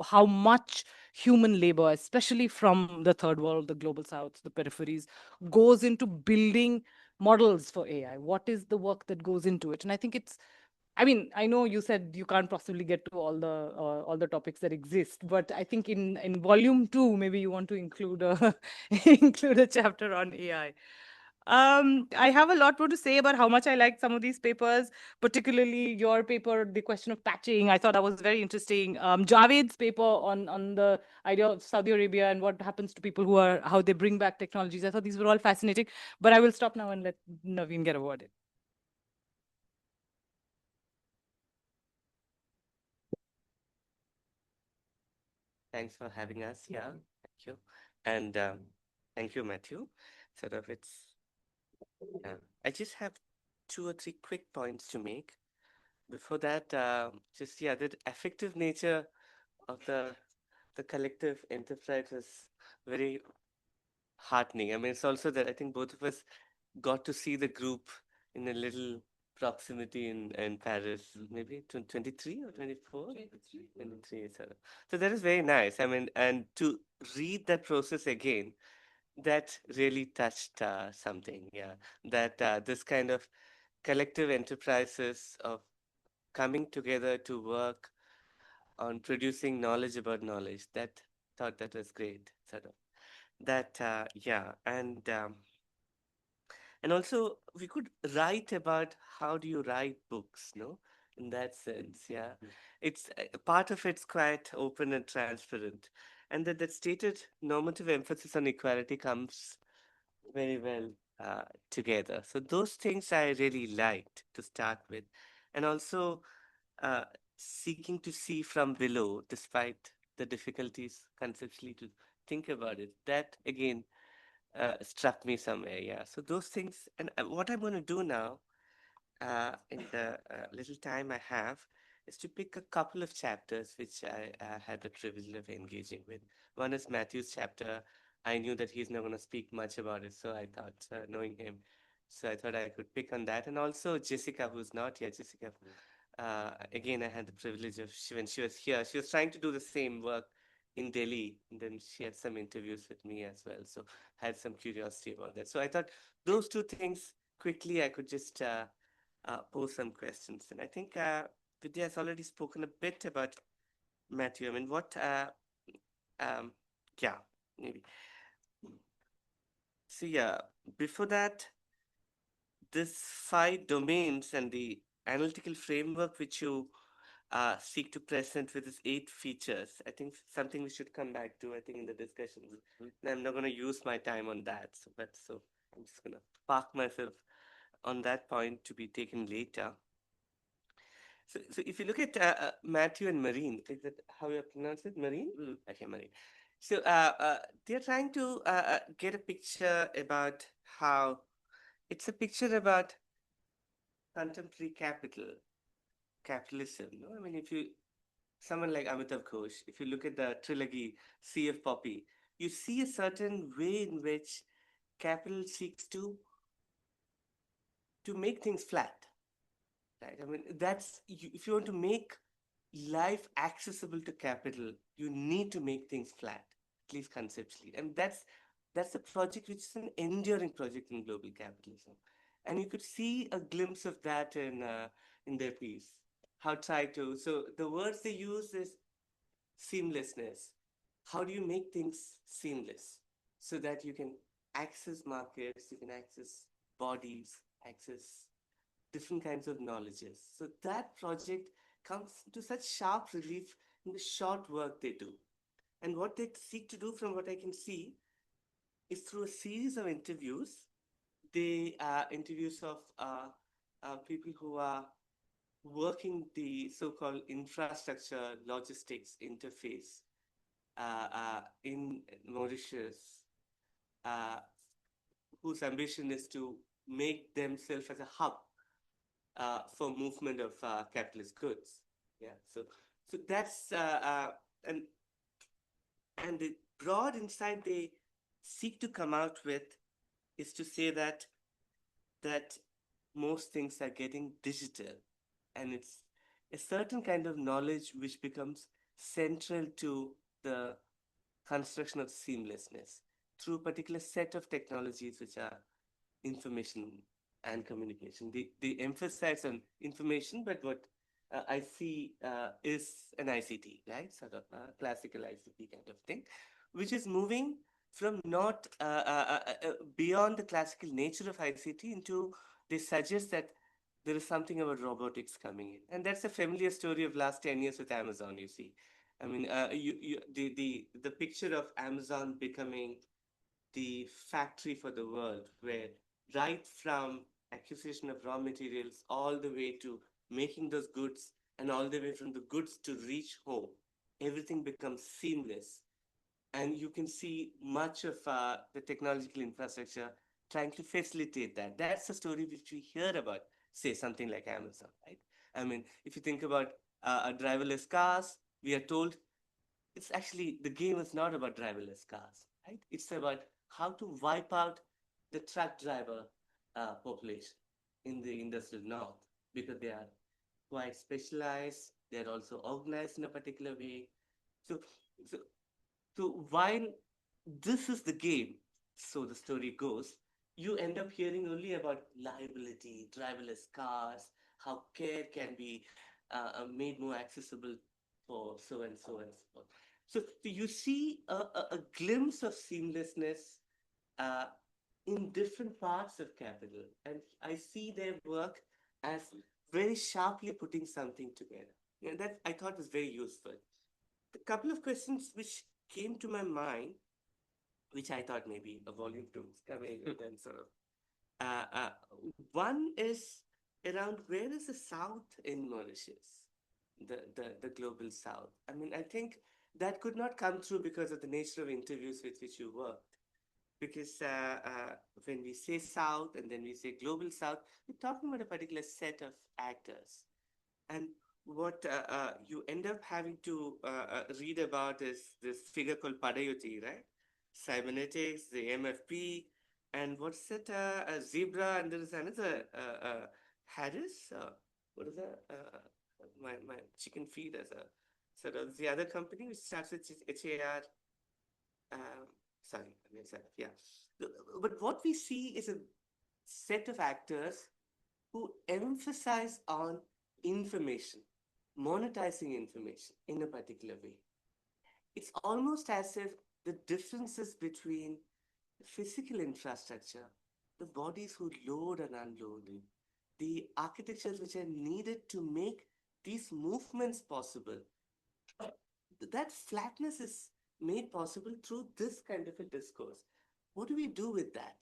Speaker 4: how much human labor, especially from the third world, the global South, the peripheries, goes into building models for AI. What is the work that goes into it? And I think I know you said you can't possibly get to all the topics that exist, but I think in volume 2, maybe you want to include a include a chapter on AI. I have a lot more to say about how much I liked some of these papers, particularly your paper, the question of patching. I thought that was very interesting. Javed's paper on the idea of Saudi Arabia and what happens to people how they bring back technologies. I thought these were all fascinating, but I will stop now and let Naveen get a word in.
Speaker 2: Thanks for having us here. Thank you. And thank you, Matthew. I just have 2 or 3 quick points to make. Before that, the effective nature of the the collective enterprise was very heartening. I mean, it's also that I think both of us got to see the group in a little proximity in Paris, maybe 23 or 24? 23, so that is very nice. I mean, and to read that process again, that really touched something, yeah. That this kind of collective enterprises of coming together to work on producing knowledge about knowledge, that thought that was great, sort of. That, yeah, and also we could write about how do you write books, no? In that sense, yeah. It's part of it's quite open and transparent. And that stated normative emphasis on equality comes very well together. So those things I really liked to start with. And also uh, seeking to see from below, despite the difficulties conceptually to think about it. That again struck me somewhere, yeah. So those things, and what I'm going to do now in the little time I have is to pick a couple of chapters which I had the privilege of engaging with. One is Matthew's chapter. I knew that he's not going to speak much about it, so I thought, knowing him, so I thought I could pick on that. And also Jessica, who's not here, Jessica. Again, I had the privilege of, when she was here, she was trying to do the same work in Delhi, and then she had some interviews with me as well. So I had some curiosity about that. So I thought those two things quickly I could just pose some questions. And I think Vidya has already spoken a bit about Matthew. I mean, yeah, maybe. So yeah, before that, this 5 domains and the analytical framework which you seek to present with its 8 features, I think something we should come back to, I think, in the discussions. And I'm not going to use my time on that. So I'm just going to park myself on that point to be taken later. So if you look at Matthew and Marine, is that how you pronounce it? Marine? Okay, Marine. So they're trying to get a picture about how it's a picture about contemporary capitalism. No? I mean, if you, someone like Amitav Ghosh, if you look at the trilogy Sea of Poppy, you see a certain way in which capital seeks to make things flat. Right? I mean, that's, if you want to make life accessible to capital, you need to make things flat, at least conceptually. And that's a project which is an enduring project in global capitalism. And you could see a glimpse of that in their piece. How try to, so the words they use is seamlessness. How do you make things seamless so that you can access markets, you can access bodies, access different kinds of knowledges. So that project comes to such sharp relief in the short work they do. And what they seek to do, from what I can see, is through a series of interviews. They interviews of people who are working the so-called infrastructure logistics interface in Mauritius, whose ambition is to make themselves as a hub for movement of capitalist goods. Yeah, so that's and the broad insight they seek to come out with is to say that most things are getting digital, and it's a certain kind of knowledge which becomes central to the construction of seamlessness through a particular set of technologies which are information and communication. They emphasize on information, but what I see is an ICT, right? Sort of a classical ICT kind of thing, which is moving from not beyond the classical nature of ICT into, they suggest that there is something about robotics coming in. And that's a familiar story of last 10 years with Amazon, you see. I mean, the picture of Amazon becoming the factory for the world, where right from acquisition of raw materials all the way to making those goods, and all the way from the goods to reach home, everything becomes seamless. And you can see much of the technological infrastructure trying to facilitate that. That's a story which we hear about, say, something like Amazon, right? I mean, if you think about driverless cars, we are told it's actually, the game is not about driverless cars, right? It's about how to wipe out the truck driver population in the industrial north, because they are quite specialized. They're also organized in a particular way. So, so, so while this is the game, so the story goes, you end up hearing only about liability, driverless cars, how care can be made more accessible for so and so and so forth. So you see a glimpse of seamlessness uh, in different parts of capital, and I see their work as very sharply putting something together. That I thought was very useful. A couple of questions which came to my mind, which I thought maybe a volume two is coming, and then sort of. Uh, uh, One is around, where is the South in Mauritius, the global South? I mean, I think that could not come through because of the nature of interviews with which you worked. Because when we say South and then we say global South, we're talking about a particular set of actors. And what you end up having to read about is this figure called Padayuti, right? Cybernetics, the MFP, and what's it? A zebra, and there is another Harris. What is that? My chicken feed as a sort of the other company which starts with HAR. Sorry, I mean, yeah. But what we see is a set of actors who emphasize on information, monetizing information in a particular way. It's almost as if the differences between the physical infrastructure, the bodies who load and unload, the architectures which are needed to make these movements possible, that flatness is made possible through this kind of a discourse. What do we do with that?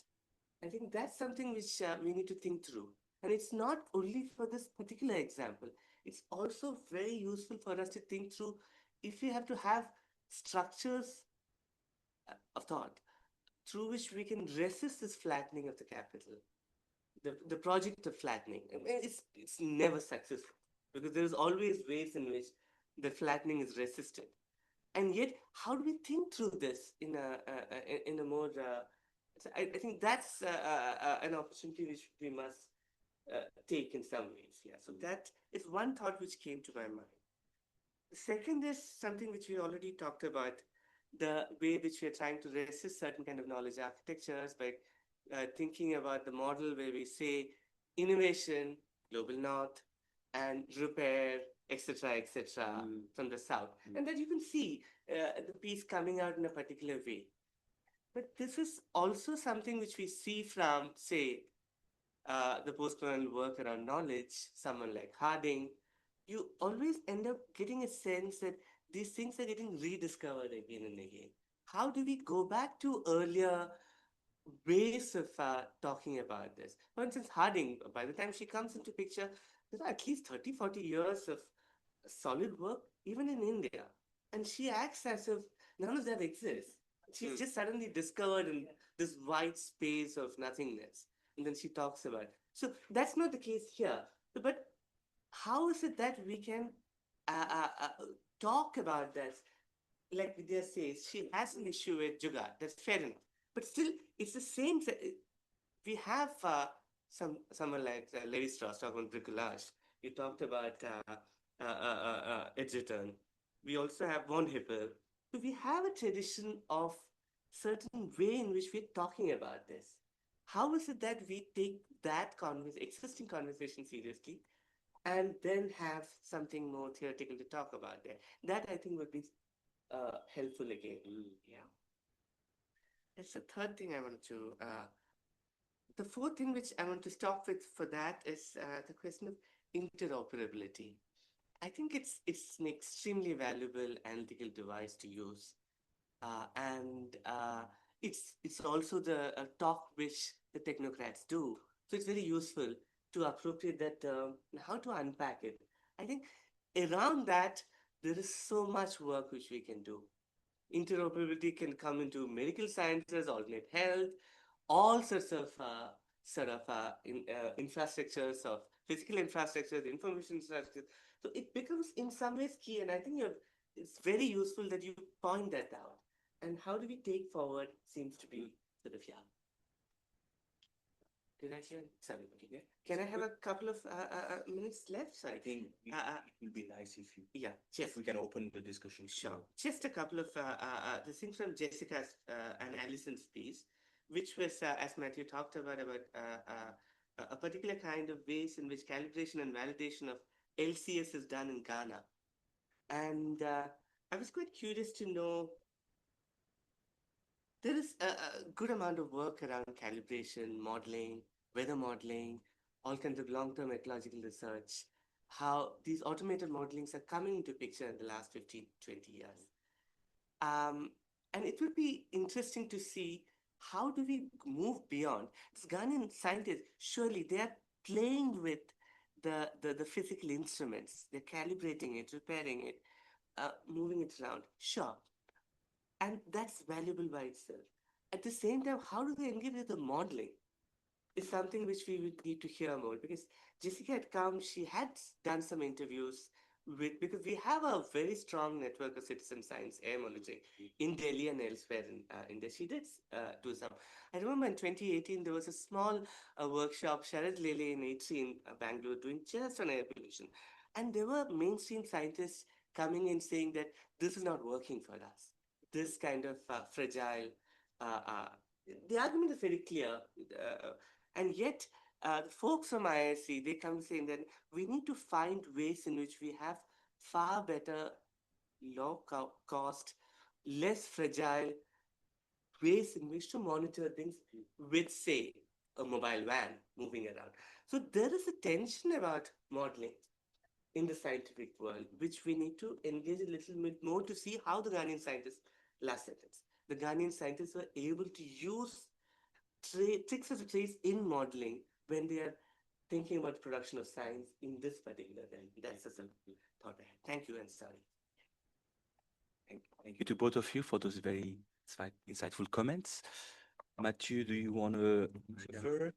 Speaker 2: I think that's something which we need to think through. And it's not only for this particular example, it's also very useful for us to think through if we have to have structures of thought through which we can resist this flattening of the capital, the project of flattening. I mean, it's never successful because there's always ways in which the flattening is resisted. And yet, how do we think through this in a more so I think that's an opportunity which we must take in some ways. Yeah. So that is one thought which came to my mind. The second is something which we already talked about, the way which we are trying to resist certain kind of knowledge architectures by thinking about the model where we say innovation, global north, and repair, etc., from the south. And that you can see the piece coming out in a particular way. But this is also something which we see from, say, the postcolonial work around knowledge, someone like Harding. You always end up getting a sense that these things are getting rediscovered again and again. How do we go back to earlier ways of talking about this? For instance, Harding, by the time she comes into picture, there are at least 30, 40 years of solid work, even in India. And she acts as if none of that exists. She's just suddenly discovered in this wide space of nothingness. And then she talks about it. So that's not the case here. But how is it that we can talk about this? Like Vidya says, she has an issue with Jugaad. That's fair enough. But still, it's the same. We have someone like Levi Strauss talking about bricolage. You talked about Edgerton. We also have von Hippel. So we have a tradition of certain way in which we're talking about this. How is it that we take that existing conversation seriously and then have something more theoretical to talk about there? That I think would be helpful again. Yeah. That's the third thing I wanted to. The fourth thing which I want to stop with for that is the question of interoperability. I think it's an extremely valuable analytical device to use, and it's also the talk which the technocrats do. So it's very useful to appropriate that term and how to unpack it. I think around that there is so much work which we can do. Interoperability can come into medical sciences, alternate health, all sorts of infrastructures of physical infrastructure, the information infrastructure. So it becomes in some ways key, and I think you've it's very useful that you point that out. And how do we take forward seems to be sort of, yeah. Did I hear? Sorry.
Speaker 3: Yeah.
Speaker 2: Can I have a couple of minutes left?
Speaker 3: I think it will be nice if you,
Speaker 2: Yeah,
Speaker 3: if
Speaker 2: just
Speaker 3: we can open the discussion.
Speaker 2: sure. Just a couple of the things from Jessica's and Alison's piece, which was, as Matthew talked about a particular kind of ways in which calibration and validation of LCS is done in Ghana. And I was quite curious to know, there is a good amount of work around calibration, modeling, weather modeling, all kinds of long-term ecological research, how these automated modelings are coming into picture in the last 15, 20 years. And it would be interesting to see, how do we move beyond? These Ghanaian scientists, surely they are playing with the physical instruments. They're calibrating it, repairing it, moving it around. Sure. And that's valuable by itself. At the same time, how do they engage with the modeling? Is something which we would need to hear more, because Jessica had come, she had done some interviews with, because we have a very strong network of citizen science air monitoring in Delhi and elsewhere in India. She did do some. I remember in 2018, there was a small workshop, Sharad Lele in H3 in Bangalore, doing just on air pollution. And there were mainstream scientists coming in saying that this is not working for us. This kind of fragile, the argument is very clear. And yet, the folks from ISC, they come saying that we need to find ways in which we have far better, low cost, less fragile ways in which to monitor things with, say, a mobile van moving around. So there is a tension about modeling in the scientific world, which we need to engage a little bit more to see how the Ghanaian scientists, last sentence, the Ghanaian scientists were able to use tricks of the trades in modeling when they are thinking about the production of science in this particular realm. That's a simple thought I had. Thank you and sorry.
Speaker 3: Thank you to both of you for those very insightful comments. Mathieu, do you want to refer?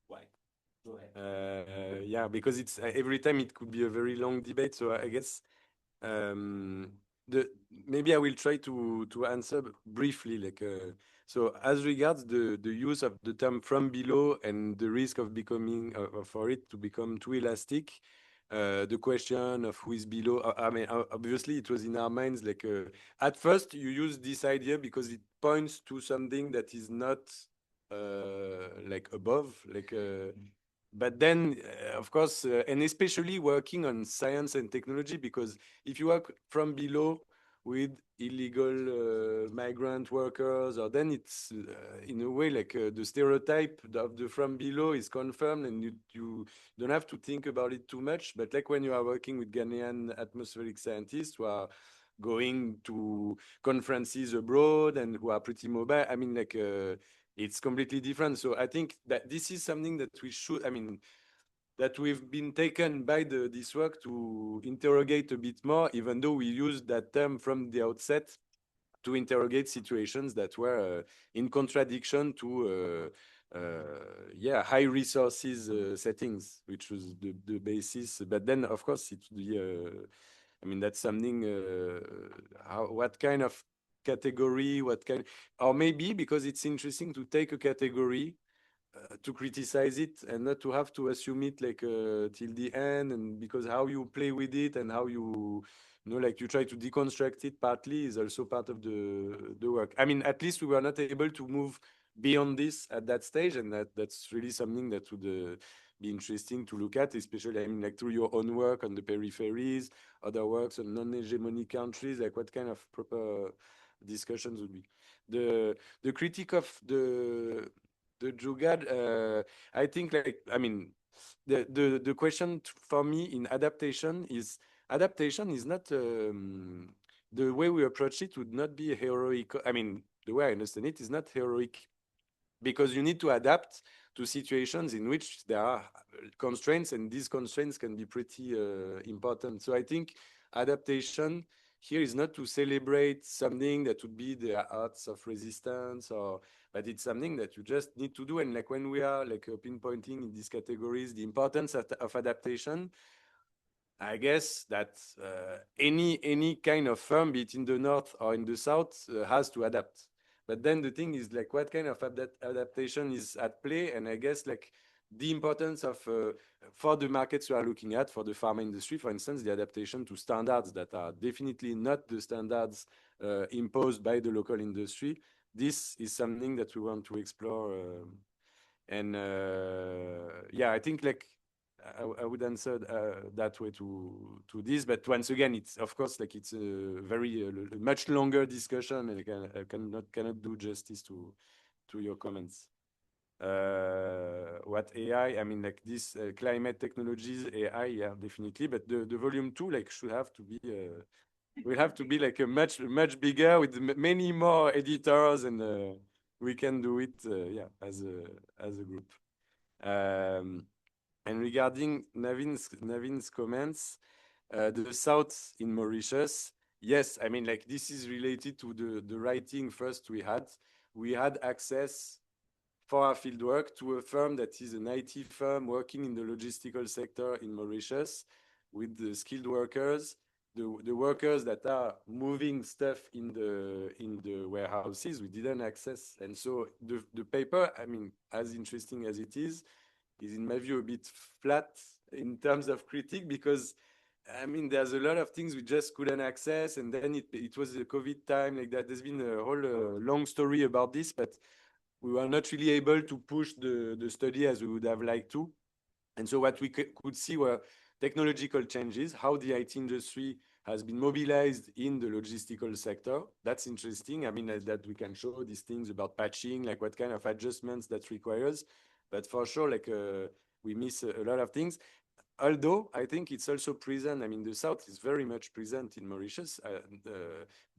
Speaker 3: Why? Go ahead.
Speaker 1: Yeah, because it's every time it could be a very long debate. So I guess maybe I will try to answer briefly. Like so, as regards the use of the term from below and the risk of becoming for it to become too elastic. The question of who is below. I mean, obviously, it was in our minds. Like at first, you use this idea because it points to something that is not like above, like. But then, of course, and especially working on science and technology, because if you work from below with illegal migrant workers, or then it's in a way like the stereotype of the from below is confirmed, and you don't have to think about it too much. But like when you are working with Ghanaian atmospheric scientists who are going to conferences abroad and who are pretty mobile, I mean, like it's completely different. So I think that this is something that we should, I mean, that we've been taken by this work to interrogate a bit more, even though we used that term from the outset to interrogate situations that were in contradiction to yeah, high resources settings, which was the basis. But then, of course, it's the I mean, that's something, what kind of category, what kind, or maybe because it's interesting to take a category to criticize it and not to have to assume it like till the end, and because how you play with it and how you know, like you try to deconstruct it partly is also part of the work. I mean, at least we were not able to move beyond this at that stage, and that's really something that would be interesting to look at, especially, I mean, like through your own work on the peripheries, other works on non-hegemonic countries, like what kind of proper discussions would be. The critique of the Jugad, I think, like, I mean, the question for me in adaptation is not the way we approach it would not be heroic. I mean, the way I understand it is not heroic, because you need to adapt to situations in which there are constraints, and these constraints can be pretty important. So I think adaptation here is not to celebrate something that would be the arts of resistance, or but it's something that you just need to do. And like when we are like pinpointing in these categories the importance of adaptation, I guess that any kind of firm, be it in the north or in the south, has to adapt. But then the thing is like what kind of adaptation is at play, and I guess like the importance of for the markets we are looking at, for the pharma industry, for instance, the adaptation to standards that are definitely not the standards imposed by the local industry. This is something that we want to explore. And yeah, I think like I would answer that way to this, but once again, it's of course like it's a very much longer discussion, and I cannot do justice to your comments. What AI? I mean, like this climate technologies, AI, yeah, definitely. But the volume 2 like should have to be will have to be like a much bigger with many more editors, and we can do it, yeah, as a group. And regarding Navin's comments, the South in Mauritius, yes, I mean, like this is related to the writing first we had. We had access for our fieldwork to a firm that is an IT firm working in the logistical sector in Mauritius with the skilled workers, the workers that are moving stuff in the warehouses. We didn't access. And so the paper, I mean, as interesting as it is in my view a bit flat in terms of critique, because I mean there's a lot of things we just couldn't access, and then it was the COVID time, like that. There's been a whole long story about this, but we were not really able to push the study as we would have liked to. And so what we could see were technological changes, how the IT industry has been mobilized in the logistical sector. That's interesting. I mean, that we can show these things about patching, like what kind of adjustments that requires. But for sure, like we miss a lot of things. Although I think it's also present, I mean, the South is very much present in Mauritius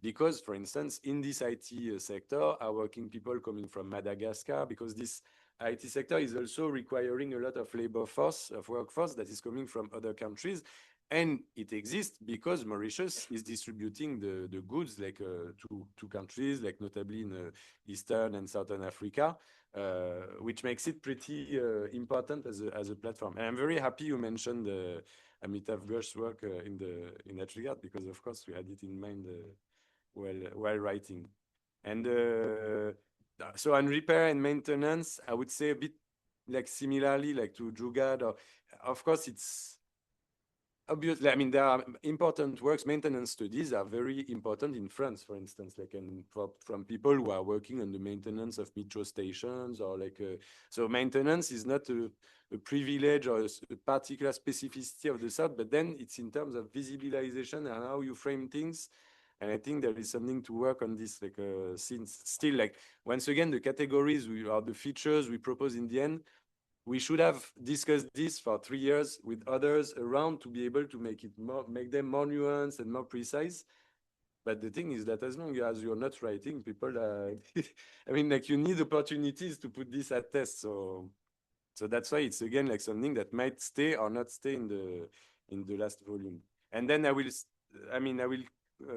Speaker 1: because, for instance, in this IT sector are working people coming from Madagascar, because this IT sector is also requiring a lot of labor force, of workforce that is coming from other countries. And it exists because Mauritius is distributing the goods like to countries, like notably in Eastern and Southern Africa, which makes it pretty important as a platform. And I'm very happy you mentioned Amitav Ghosh's work in that regard, because of course we had it in mind while writing. And so on repair and maintenance, I would say a bit like similarly like to Jugad, or of course it's obviously, I mean, there are important works. Maintenance studies are very important in France, for instance, like from people who are working on the maintenance of metro stations, or like, so maintenance is not a privilege or a particular specificity of the South, but then it's in terms of visibilization and how you frame things. And I think there is something to work on this, like since still, like, once again, the categories are the features we propose in the end. We should have discussed this for 3 years with others around to be able to make them more nuanced and more precise. But the thing is that as long as you're not writing, people are, I mean, like you need opportunities to put this at test. So that's why it's again like something that might stay or not stay in the last volume. And then I will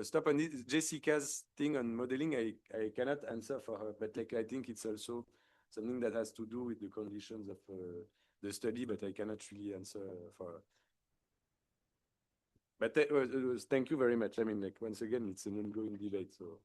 Speaker 1: stop on this. Jessica's thing on modeling, I cannot answer for her, but like I think it's also something that has to do with the conditions of the study, but I cannot really answer for her. But thank you very much. I mean, like once again, it's an ongoing debate. So.